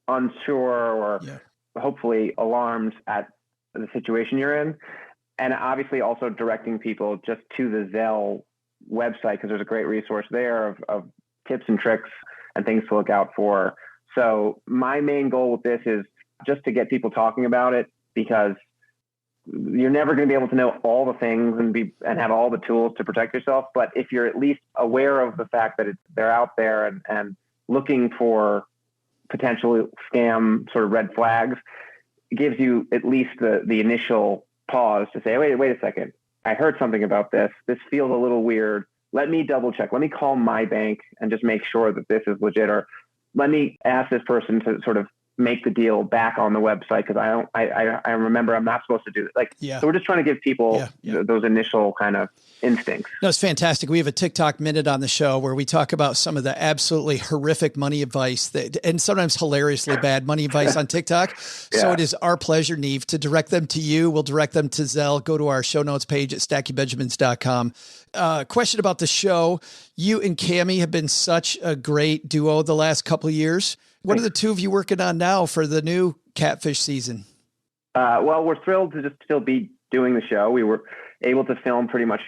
unsure or hopefully alarmed at the situation you're in. And obviously also directing people just to the Zelle website, because there's a great resource there of tips and tricks and things to look out for. So my main goal with this is just to get people talking about it, because you're never going to be able to know all the things and have all the tools to protect yourself. But if you're at least aware of the fact that they're out there and looking for potential scam sort of red flags, it gives you at least the initial pause to say, wait a second. I heard something about this. This feels a little weird. Let me double check. Let me call my bank and just make sure that this is legit, or let me ask this person to sort of make the deal back on the website, because I remember I'm not supposed to do it. So we're just trying to give people those initial kind of instincts. No, it's fantastic. We have a TikTok minute on the show where we talk about some of the absolutely horrific money advice and sometimes hilariously bad money advice on TikTok. So it is our pleasure, Nev, to direct them to you. We'll direct them to Zelle. Go to our show notes page at stackybenjamins.com. Question about the show. You and Cammie have been such a great duo the last couple of years. What are the two of you working on now for the new Catfish season? Well, we're thrilled to just still be doing the show. We were able to film pretty much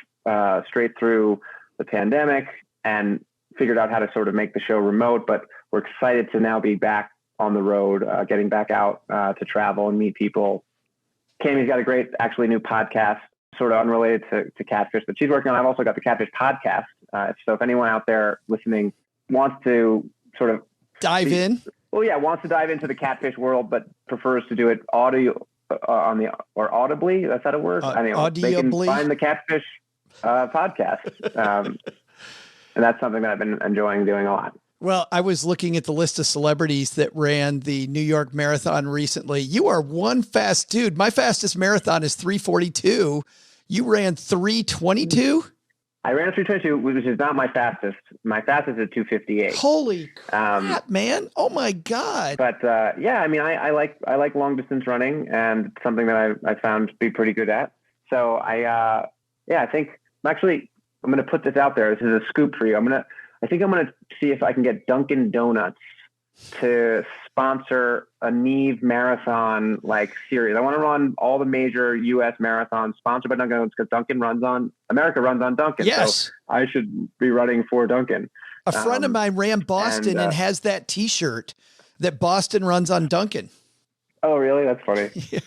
straight through the pandemic and figured out how to sort of make the show remote, but we're excited to now be back on the road, getting back out to travel and meet people. Cammie's got a great, actually new podcast, sort of unrelated to Catfish, that she's working on. I've also got the Catfish podcast. So if anyone out there listening wants to sort of wants to dive into the Catfish world, but prefers to do it audibly. That's how it works. They can find the Catfish podcast. And that's something that I've been enjoying doing a lot. Well, I was looking at the list of celebrities that ran the New York Marathon recently. You are one fast dude. My fastest marathon is 3:42. You ran 3:22? I ran 3:22, which is not my fastest. My fastest is 2:58. Holy crap, man! Oh my God! But I like long distance running, and it's something that I found to be pretty good at. So I think I'm going to put this out there. This is a scoop for you. I think I'm going to see if I can get Dunkin' Donuts to sponsor a Nev marathon series. I want to run all the major U.S. marathons sponsored by Dunkin' Donuts, because America runs on Dunkin'. Yes. So I should be running for Dunkin'. A friend of mine ran Boston and has that T-shirt that Boston runs on Dunkin'. Oh, really? That's funny. Yeah.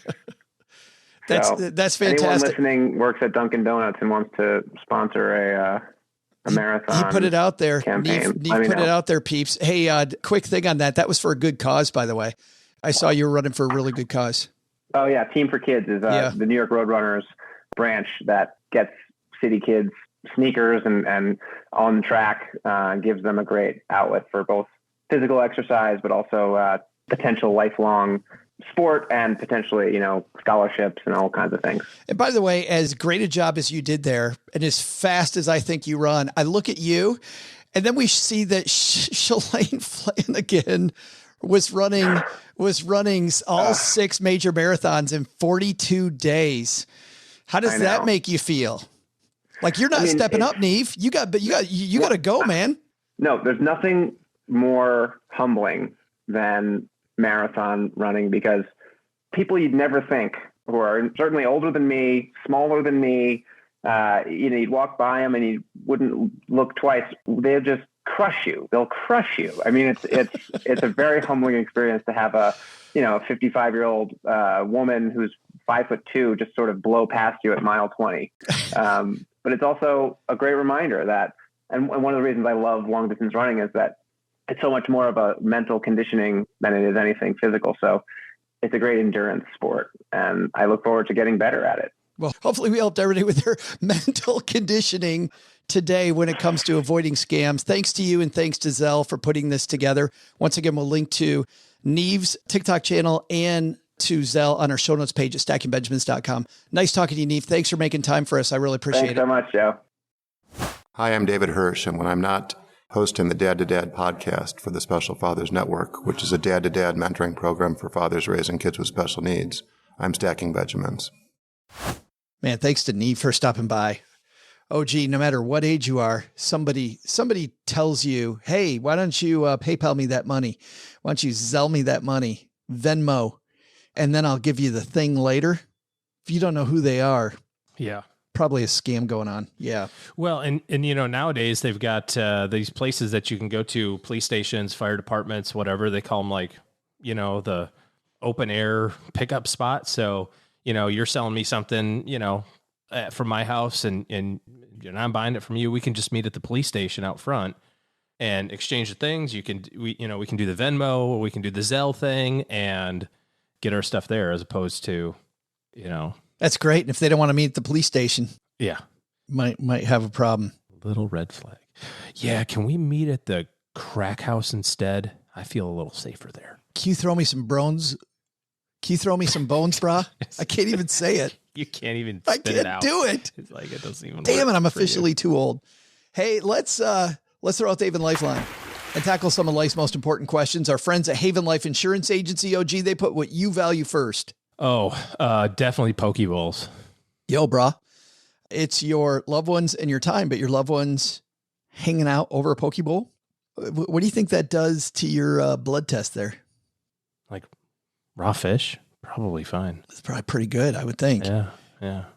That's fantastic. Anyone listening works at Dunkin' Donuts and wants to sponsor a marathon. He put it out there. Campaign. Nev put it out there, peeps. Hey, quick thing on that. That was for a good cause, by the way. I saw you were running for a really good cause. Oh yeah. Team for Kids is the New York Roadrunners branch that gets city kids sneakers and on track, gives them a great outlet for both physical exercise, but also potential lifelong sport and potentially, scholarships and all kinds of things. And by the way, as great a job as you did there and as fast as I think you run, I look at you and then we see that Shalane Flanagan was running all 6 major marathons in 42 days. How does that make you feel? Like you're not stepping up, Nev. You got to go, man. No, there's nothing more humbling than marathon running, because people you'd never think, who are certainly older than me, smaller than me, you'd walk by them and you wouldn't look twice. They'll just crush you. They'll crush you. I mean, it's a very humbling experience to have a 55-year-old woman who's 5'2" just sort of blow past you at mile 20. But it's also a great reminder that, and one of the reasons I love long distance running is that it's so much more of a mental conditioning than it is anything physical. So it's a great endurance sport, and I look forward to getting better at it. Well, hopefully we helped everybody with their mental conditioning today when it comes to avoiding scams. Thanks to you and thanks to Zelle for putting this together. Once again, we'll link to Nev's TikTok channel and to Zelle on our show notes page at stackingbenjamins.com. Nice talking to you, Nev. Thanks for making time for us. I really appreciate it. Thanks so much, Joe. Hi, I'm David Hirsch, and when I'm not hosting the Dad to Dad podcast for the Special Fathers Network, which is a dad-to-dad mentoring program for fathers raising kids with special needs, I'm stacking Benjamins. Man, thanks to Nev for stopping by. OG, no matter what age you are, somebody tells you, hey, why don't you PayPal me that money? Why don't you Zelle me that money? Venmo, and then I'll give you the thing later. If you don't know who they are, yeah, probably a scam going on. Yeah. Well, and nowadays they've got these places that you can go to, police stations, fire departments, whatever they call them, like, the open air pickup spot. So, you're selling me something, from my house and I'm buying it from you. We can just meet at the police station out front and exchange the things. We can do the Venmo, or we can do the Zelle thing and get our stuff there, as opposed to, That's great. And if they don't want to meet at the police station, yeah, might have a problem. Little red flag. Yeah. Can we meet at the crack house instead? I feel a little safer there. Can you throw me some bones? Can you throw me some bones, brah? I can't even say it. You can't even spit it out. I can't do it. It's like, it doesn't even Damn work it, I'm officially too old. Hey, let's throw out the Haven Lifeline and tackle some of life's most important questions. Our friends at Haven Life Insurance Agency, OG, they put what you value first. Oh, definitely Pokeballs. Yo, brah. It's your loved ones and your time, but your loved ones hanging out over a Pokeball. What do you think that does to your blood test there? Like raw fish? Probably fine. It's probably pretty good, I would think. Yeah.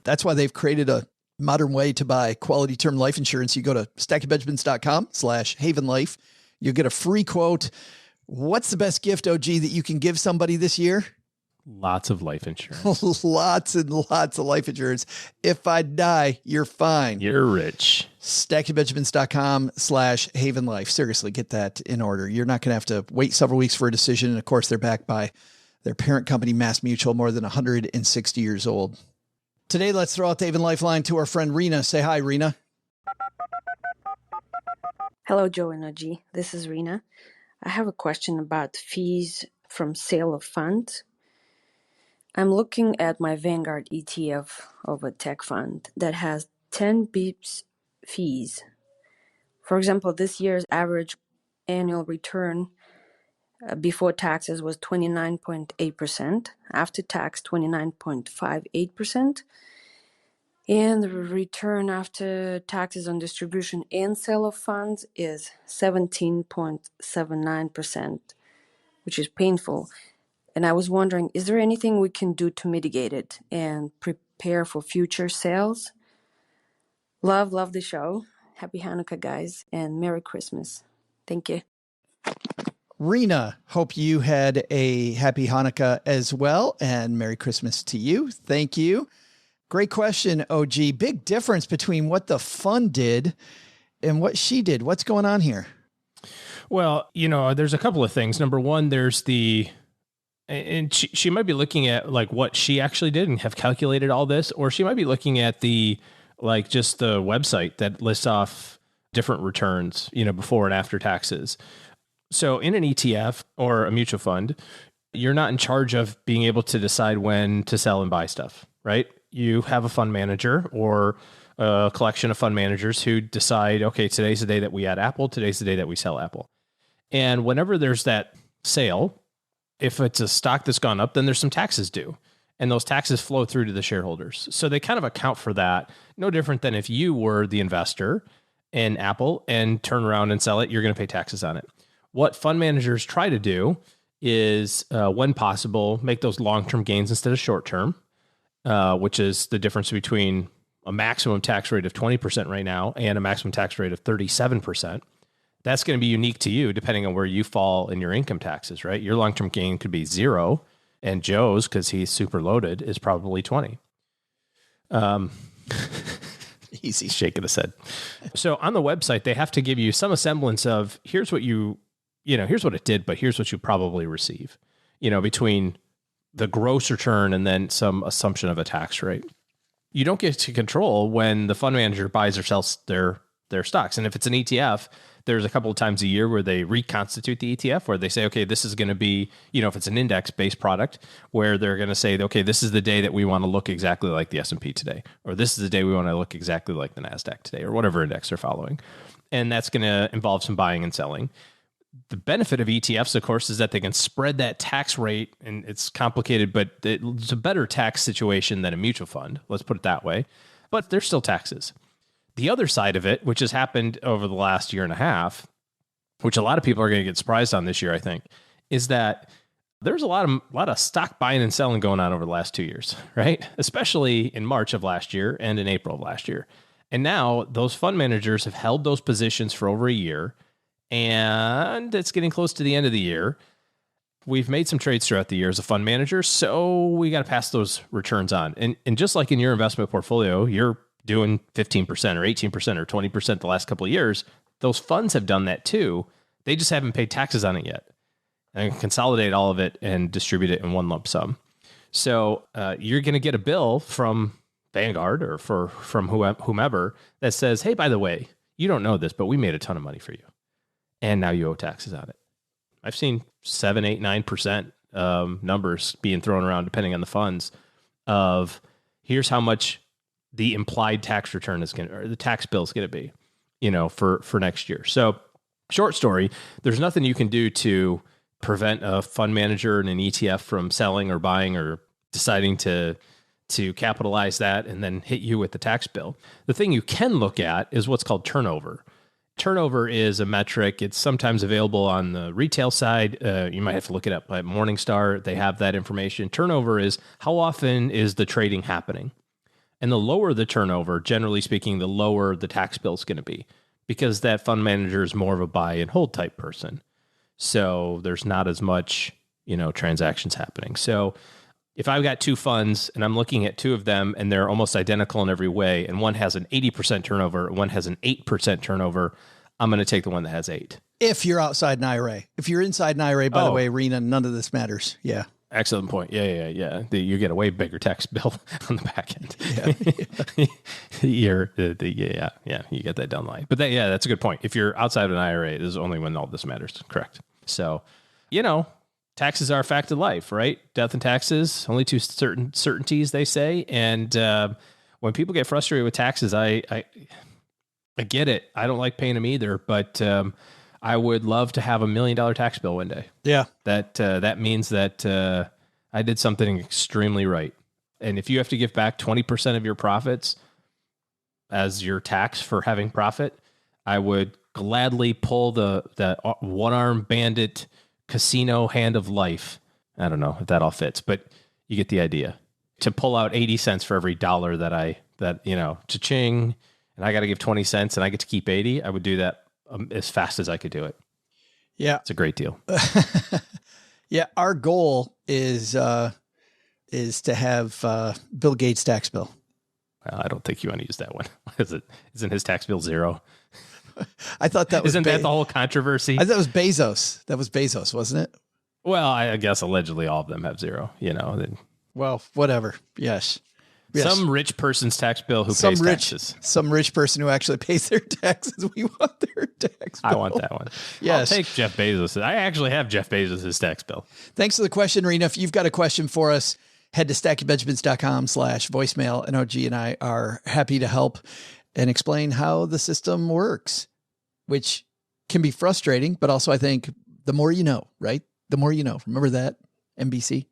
That's why they've created a modern way to buy quality term life insurance. You go to stackingbenjamins.com/havenlife. You'll get a free quote. What's the best gift, OG, that you can give somebody this year? Lots of life insurance. Lots and lots of life insurance. If I die, you're fine. You're rich. stackingbenjamins.com/havenlife. Seriously, get that in order. You're not going to have to wait several weeks for a decision. And of course, they're backed by their parent company, Mass Mutual, more than 160 years old. Today, let's throw out the Haven Lifeline to our friend Rina. Say hi, Rina. Hello, Joe and OG. This is Rina. I have a question about fees from sale of funds. I'm looking at my Vanguard ETF of a tech fund that has 10 bips fees. For example, this year's average annual return before taxes was 29.8%, after tax 29.58%, and the return after taxes on distribution and sale of funds is 17.79%, which is painful. And I was wondering, is there anything we can do to mitigate it and prepare for future sales? Love the show. Happy Hanukkah, guys, and Merry Christmas. Thank you. Rina, hope you had a happy Hanukkah as well, and Merry Christmas to you. Thank you. Great question, OG. Big difference between what the fund did and what she did. What's going on here? Well, there's a couple of things. Number one, there's and she might be looking at like what she actually did and have calculated all this, or she might be looking at just the website that lists off different returns, before and after taxes. So in an ETF or a mutual fund, you're not in charge of being able to decide when to sell and buy stuff, right? You have a fund manager or a collection of fund managers who decide, okay, today's the day that we add Apple, today's the day that we sell Apple. And whenever there's that sale, if it's a stock that's gone up, then there's some taxes due. And those taxes flow through to the shareholders. So they kind of account for that. No different than if you were the investor in Apple and turn around and sell it, you're going to pay taxes on it. What fund managers try to do is, when possible, make those long-term gains instead of short-term, which is the difference between a maximum tax rate of 20% right now and a maximum tax rate of 37%. That's going to be unique to you depending on where you fall in your income taxes, right? Your long-term gain could be 0 And Joe's, because he's super loaded, is probably 20. Easy. Shaking his head. So on the website, they have to give you some semblance of here's what here's what it did, but here's what you probably receive, between the gross return and then some assumption of a tax rate. You don't get to control when the fund manager buys or sells their stocks. And if it's an ETF, there's a couple of times a year where they reconstitute the ETF, where they say, okay, this is going to be, if it's an index-based product, where they're going to say, okay, this is the day that we want to look exactly like the S&P today, or this is the day we want to look exactly like the NASDAQ today, or whatever index they're following. And that's going to involve some buying and selling. The benefit of ETFs, of course, is that they can spread that tax rate, and it's complicated, but it's a better tax situation than a mutual fund. Let's put it that way. But there's still taxes. The other side of it, which has happened over the last year and a half, which a lot of people are going to get surprised on this year, I think, is that there's a lot of stock buying and selling going on over the last 2 years, right? Especially in March of last year and in April of last year. And now those fund managers have held those positions for over a year, and it's getting close to the end of the year. We've made some trades throughout the year as a fund manager, so we got to pass those returns on. And just like in your investment portfolio, you're doing 15% or 18% or 20% the last couple of years. Those funds have done that too. They just haven't paid taxes on it yet, and consolidate all of it and distribute it in one lump sum. So you're going to get a bill from Vanguard or from whomever that says, hey, by the way, you don't know this, but we made a ton of money for you, and now you owe taxes on it. I've seen 7, 8, 9% numbers being thrown around, depending on the funds, of here's how much the implied tax return is going to, or the tax bill is going to be, for next year. So short story, there's nothing you can do to prevent a fund manager and an ETF from selling or buying or deciding to capitalize that and then hit you with the tax bill. The thing you can look at is what's called turnover. Turnover is a metric. It's sometimes available on the retail side. You might have to look it up at Morningstar. They have that information. Turnover is how often is the trading happening? And the lower the turnover, generally speaking, the lower the tax bill is going to be, because that fund manager is more of a buy and hold type person. So there's not as much, transactions happening. So if I've got two funds and I'm looking at two of them and they're almost identical in every way, and one has an 80% turnover, and one has an 8% turnover, I'm going to take the one that has 8. If you're outside an IRA. If you're inside an IRA, by the way, Rina, none of this matters. Yeah. Excellent point. Yeah. You get a way bigger tax bill on the back end. Yeah. You get that down the line. But that's a good point. If you're outside of an IRA, this is only when all this matters. Correct. So, taxes are a fact of life, right? Death and taxes, only two certainties, they say. And when people get frustrated with taxes, I get it. I don't like paying them either, but I would love to have $1 million tax bill one day. Yeah. That means that I did something extremely right. And if you have to give back 20% of your profits as your tax for having profit, I would gladly pull the one-arm bandit casino hand of life. I don't know if that all fits, but you get the idea. To pull out 80 cents for every dollar that cha-ching, and I got to give 20 cents and I get to keep 80, I would do that as fast as I could do it. Yeah. It's a great deal. Yeah. Our goal is to have Bill Gates' tax bill. Well, I don't think you want to use that one. Isn't his tax bill 0? I thought that was... Isn't that the whole controversy? I thought it was Bezos. That was Bezos, wasn't it? Well, I guess allegedly all of them have 0, Well, whatever. Yes. Some rich person's tax bill who pays taxes. Some rich person who actually pays their taxes. We want their tax bill. I want that one. Yes. I'll take Jeff Bezos. I actually have Jeff Bezos' tax bill. Thanks for the question, Rina. If you've got a question for us, head to stackingbenjamins.com/voicemail. NOG and I are happy to help and explain how the system works, which can be frustrating, but also I think the more you know, right? The more you know. Remember that, NBC?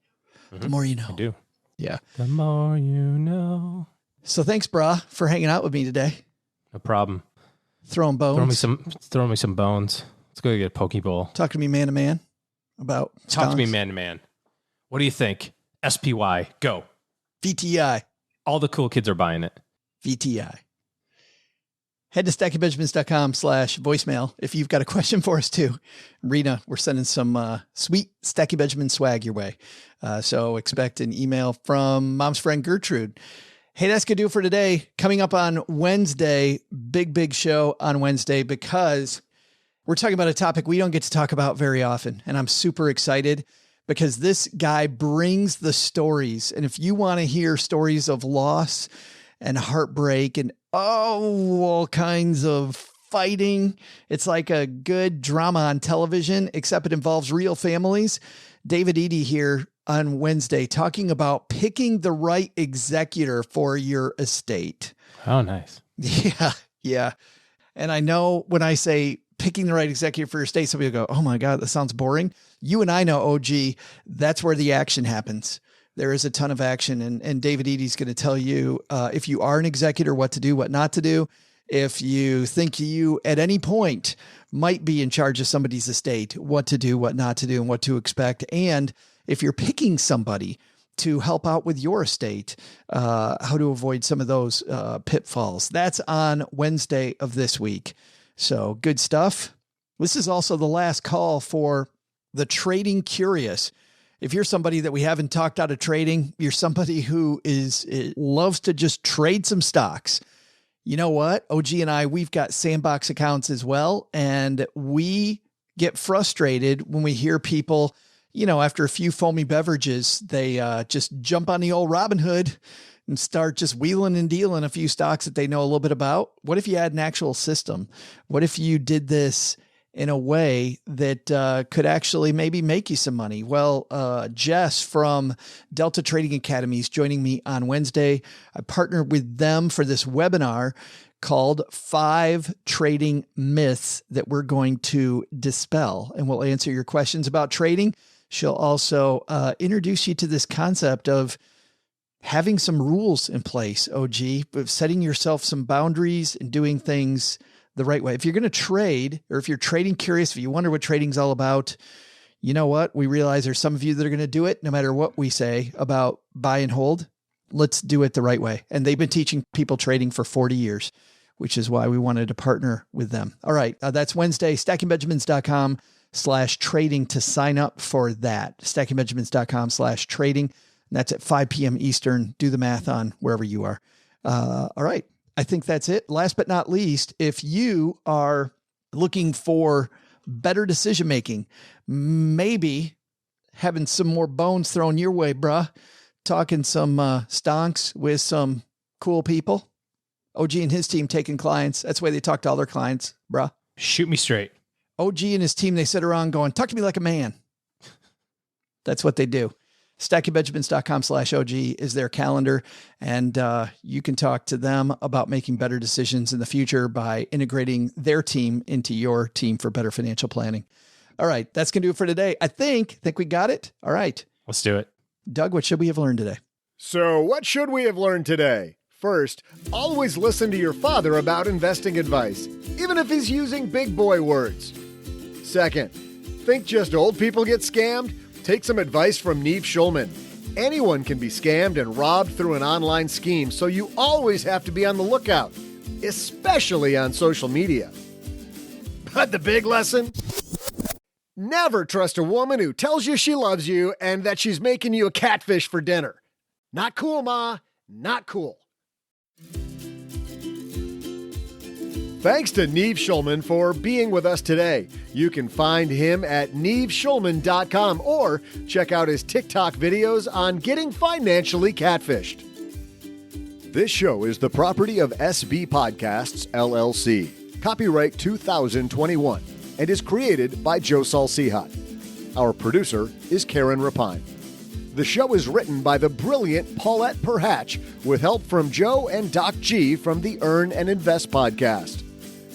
Mm-hmm. The more you know. I do. Yeah. The more you know. So thanks, brah, for hanging out with me today. No problem. Throwing bones. Throw me some bones. Let's go get a poke bowl. Talk to me man to man about sconks. Talk to me man to man. What do you think? SPY, go. VTI. All the cool kids are buying it. VTI. Head to stackybenjamins.com/voicemail if you've got a question for us too. Rina, we're sending some sweet Stacky Benjamin swag your way. So expect an email from mom's friend Gertrude. Hey, that's going to do it for today. Coming up on Wednesday, big show on Wednesday, because we're talking about a topic we don't get to talk about very often. And I'm super excited because this guy brings the stories. And if you want to hear stories of loss and heartbreak and all kinds of fighting, it's like a good drama on television, except it involves real families. David Eady here on Wednesday talking about picking the right executor for your estate. Oh, nice. Yeah. And I know when I say picking the right executor for your estate, some people go, oh my God, that sounds boring. You and I know, OG, that's where the action happens. There is a ton of action. And David Eady's going to tell you if you are an executor, what to do, what not to do. If you think you at any point might be in charge of somebody's estate, what to do, what not to do, and what to expect. And if you're picking somebody to help out with your estate, how to avoid some of those pitfalls. That's on Wednesday of this week. So good stuff. This is also the last call for the trading curious. If you're somebody that we haven't talked out of trading, you're somebody who loves to just trade some stocks. You know what? OG and I, we've got sandbox accounts as well. And we get frustrated when we hear people, after a few foamy beverages, they just jump on the old Robinhood and start just wheeling and dealing a few stocks that they know a little bit about. What if you had an actual system? What if you did this in a way that could actually maybe make you some money? Well, Jess from Delta Trading Academy is joining me on Wednesday. I partnered with them for this webinar called 5 Trading Myths that we're going to dispel, and we'll answer your questions about trading. She'll also introduce you to this concept of having some rules in place, OG, of setting yourself some boundaries and doing things the right way. If you're going to trade, or if you're trading curious, if you wonder what trading's all about, you know what? We realize there's some of you that are going to do it no matter what we say about buy and hold. Let's do it the right way. And they've been teaching people trading for 40 years, which is why we wanted to partner with them. All right. That's Wednesday, stackingbenjamins.com/trading to sign up for that. stackingbenjamins.com/trading. That's at 5 p.m. Eastern. Do the math on wherever you are. All right. I think that's it. Last but not least, if you are looking for better decision-making, maybe having some more bones thrown your way, bruh, talking some stonks with some cool people, OG and his team taking clients. That's the way they talk to all their clients, bruh. Shoot me straight. OG and his team, they sit around going, talk to me like a man. That's what they do. stackingbenjamins.com/OG is their calendar. And you can talk to them about making better decisions in the future by integrating their team into your team for better financial planning. All right. That's going to do it for today. I think we got it. All right. Let's do it. Doug, what should we have learned today? So what should we have learned today? First, always listen to your father about investing advice, even if he's using big boy words. Second, think just old people get scammed? Take some advice from Nev Schulman. Anyone can be scammed and robbed through an online scheme, so you always have to be on the lookout, especially on social media. But the big lesson? Never trust a woman who tells you she loves you and that she's making you a catfish for dinner. Not cool, Ma. Not cool. Thanks to Nev Schulman for being with us today. You can find him at nevschulman.com or check out his TikTok videos on getting financially catfished. This show is the property of SB Podcasts, LLC. Copyright 2021 and is created by Joe Salcihat. Our producer is Karen Rapine. The show is written by the brilliant Paulette Perhatch with help from Joe and Doc G from the Earn and Invest podcast.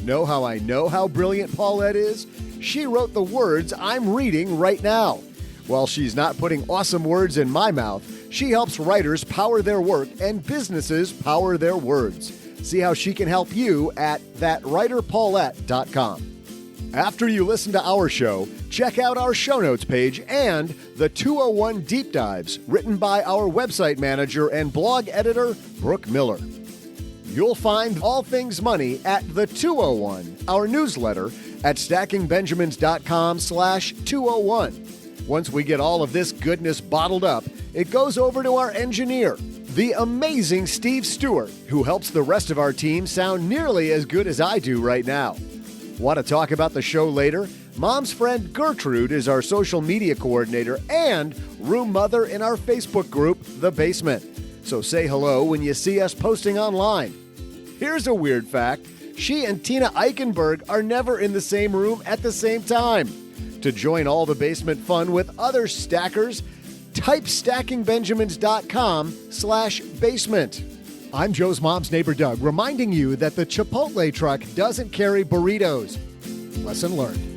Know how I know how brilliant Paulette is? She wrote the words I'm reading right now. While she's not putting awesome words in my mouth, she helps writers power their work and businesses power their words. See how she can help you at thatwriterpaulette.com. After you listen to our show, check out our show notes page and the 201 Deep Dives written by our website manager and blog editor, Brooke Miller. You'll find all things money at the 201, our newsletter at stackingbenjamins.com/201. Once we get all of this goodness bottled up, it goes over to our engineer, the amazing Steve Stewart, who helps the rest of our team sound nearly as good as I do right now. Want to talk about the show later? Mom's friend Gertrude is our social media coordinator and room mother in our Facebook group, The Basement. So say hello when you see us posting online. Here's a weird fact. She and Tina Eichenberg are never in the same room at the same time. To join all the basement fun with other stackers, type stackingbenjamins.com/basement. I'm Joe's mom's neighbor Doug, reminding you that the Chipotle truck doesn't carry burritos. Lesson learned.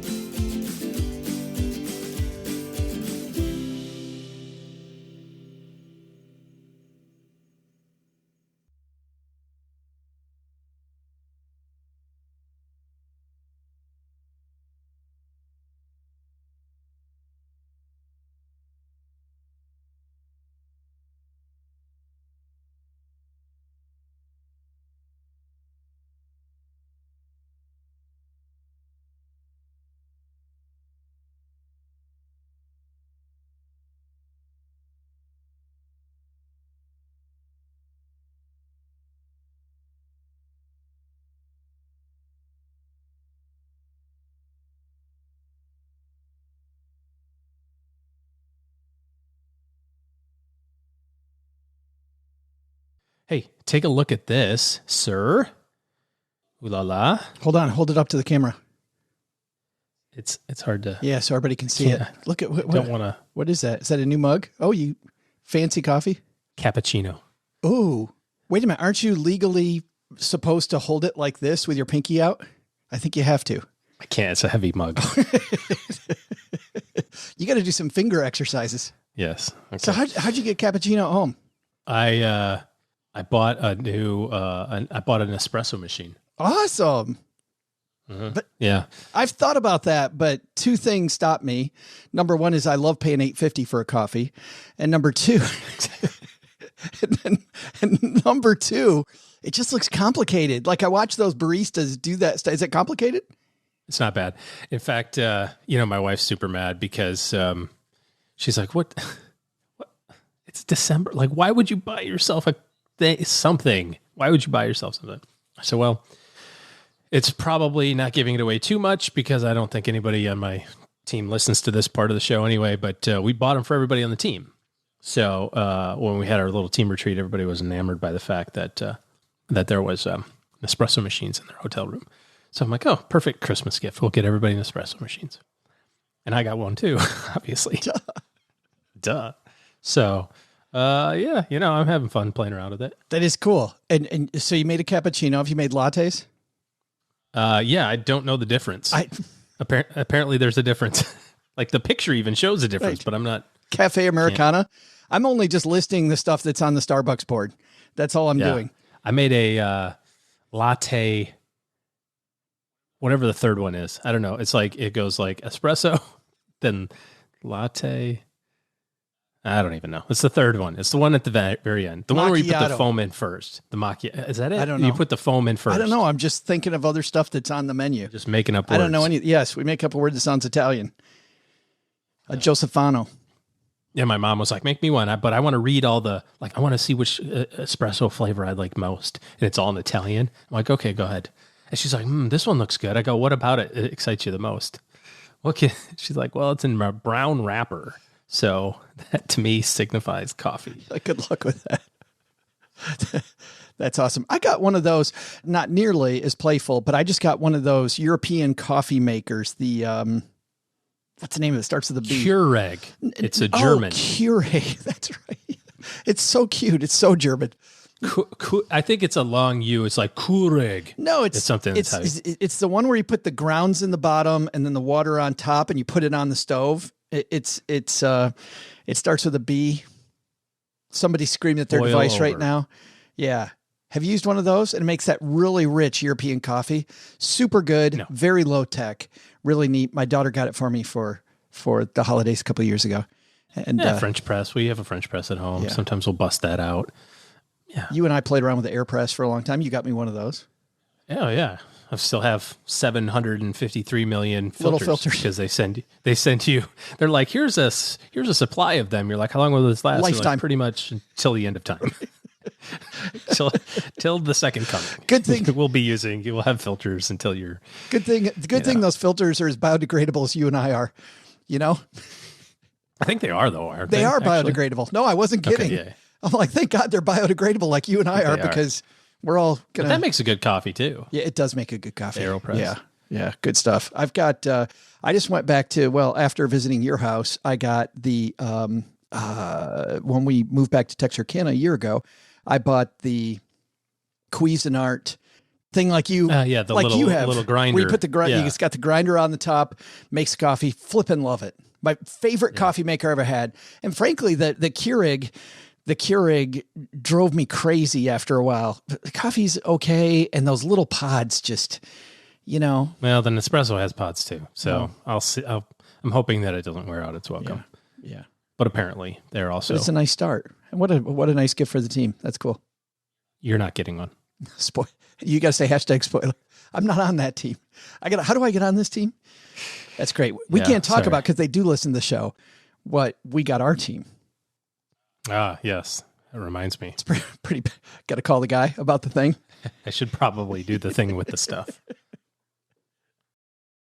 Hey, take a look at this, sir. Ooh la la. Hold on. Hold it up to the camera. It's hard to... Yeah, so everybody can see it. Look at what Don't want to... What is that? Is that a new mug? Oh, you fancy coffee? Cappuccino. Oh, wait a minute. Aren't you legally supposed to hold it like this with your pinky out? I think you have to. I can't. It's a heavy mug. You got to do some finger exercises. Yes. Okay. So how'd you get cappuccino at home? I bought a new, I bought an espresso machine. Awesome. Mm-hmm. But yeah, I've thought about that, but two things stop me. Number one is I love paying $8.50 for a coffee. And number two, and number two, it just looks complicated. Like I watch those baristas do that. Is it complicated? It's not bad. In fact, my wife's super mad because she's like, what? It's December. Like, why would you buy yourself something? Why would you buy yourself something? I said, well, it's probably not giving it away too much because I don't think anybody on my team listens to this part of the show anyway, but we bought them for everybody on the team. So when we had our little team retreat, everybody was enamored by the fact that there was espresso machines in their hotel room. So I'm like, oh, perfect Christmas gift. We'll get everybody espresso machines. And I got one too, obviously. Duh. So, yeah, I'm having fun playing around with it. That is cool. And so you made a cappuccino. Have you made lattes? Yeah, I don't know the difference. Apparently there's a difference. Like the picture even shows a difference, right. But I'm not. Cafe Americana. I'm only just listing the stuff that's on the Starbucks board. That's all I'm doing. I made a latte, whatever the third one is. I don't know. It's like, it goes like espresso, then latte. I don't even know. It's the third one. It's the one at the very end. The one where you put the foam in first. The macchiato. Is that it? I don't know. You put the foam in first. I don't know. I'm just thinking of other stuff that's on the menu. Just making up words. I don't know any. Yes, we make up a word that sounds Italian. Josefano. Yeah, my mom was like, make me one. But I want to read all the, I want to see which espresso flavor I like most. And it's all in Italian. I'm like, okay, go ahead. And she's like, this one looks good. I go, what about it? It excites you the most. Okay. She's like, well, it's in a brown wrapper. So that to me signifies coffee. Good luck with that. That's awesome. I got one of those, not nearly as playful, but I just got one of those European coffee makers. The, what's the name of it? Starts with a B. Keurig. It's a German. Keurig. That's right. It's so cute. It's so German. I think it's a long U. It's like Keurig. No, it's something. It's the one where you put the grounds in the bottom and then the water on top, and you put it on the stove. It starts with a B. Somebody screamed at their device right now. Yeah. Have you used one of those? And it makes that really rich European coffee. Super good. No. Very low tech. Really neat. My daughter got it for me for the holidays a couple of years ago. And French press. We have a French press at home. Yeah. Sometimes we'll bust that out. Yeah. You and I played around with the AirPress for a long time. You got me one of those. Oh yeah. I still have 753 million filters, Little filters because they send you. They're like, here's a supply of them. You're like, how long will this last? Lifetime. Like, pretty much until the end of time. till the second coming. Good thing you will have filters until you're. Good thing those filters are as biodegradable as you and I are. You know. I think they are though. Aren't they? They are actually? biodegradable. No, I wasn't kidding. Okay, yeah. I'm like, thank God they're biodegradable like you and I are, because we're all gonna. But that makes a good coffee too. Yeah, it does make a good coffee. AeroPress. Yeah, good stuff. I've got. I just went back to after visiting your house, I got the when we moved back to Texarkana a year ago, I bought the Cuisinart thing like you. The little grinder. Where you put the grinder. Yeah. It's got the grinder on the top, makes coffee. Flippin' love it. My favorite coffee maker I ever had. And frankly, the Keurig drove me crazy after a while. The coffee's okay, and those little pods just, Well, the Nespresso has pods too, so I'll see. I'm hoping that it doesn't wear out its welcome. Yeah. But apparently, they're also. But it's a nice start. And what a nice gift for the team. That's cool. You're not getting one. You got to say #spoiler. I'm not on that team. How do I get on this team? That's great. We can't talk about, because they do listen to the show, what we got our team. Ah, yes. That reminds me. It's pretty got to call the guy about the thing. I should probably do the thing with the stuff.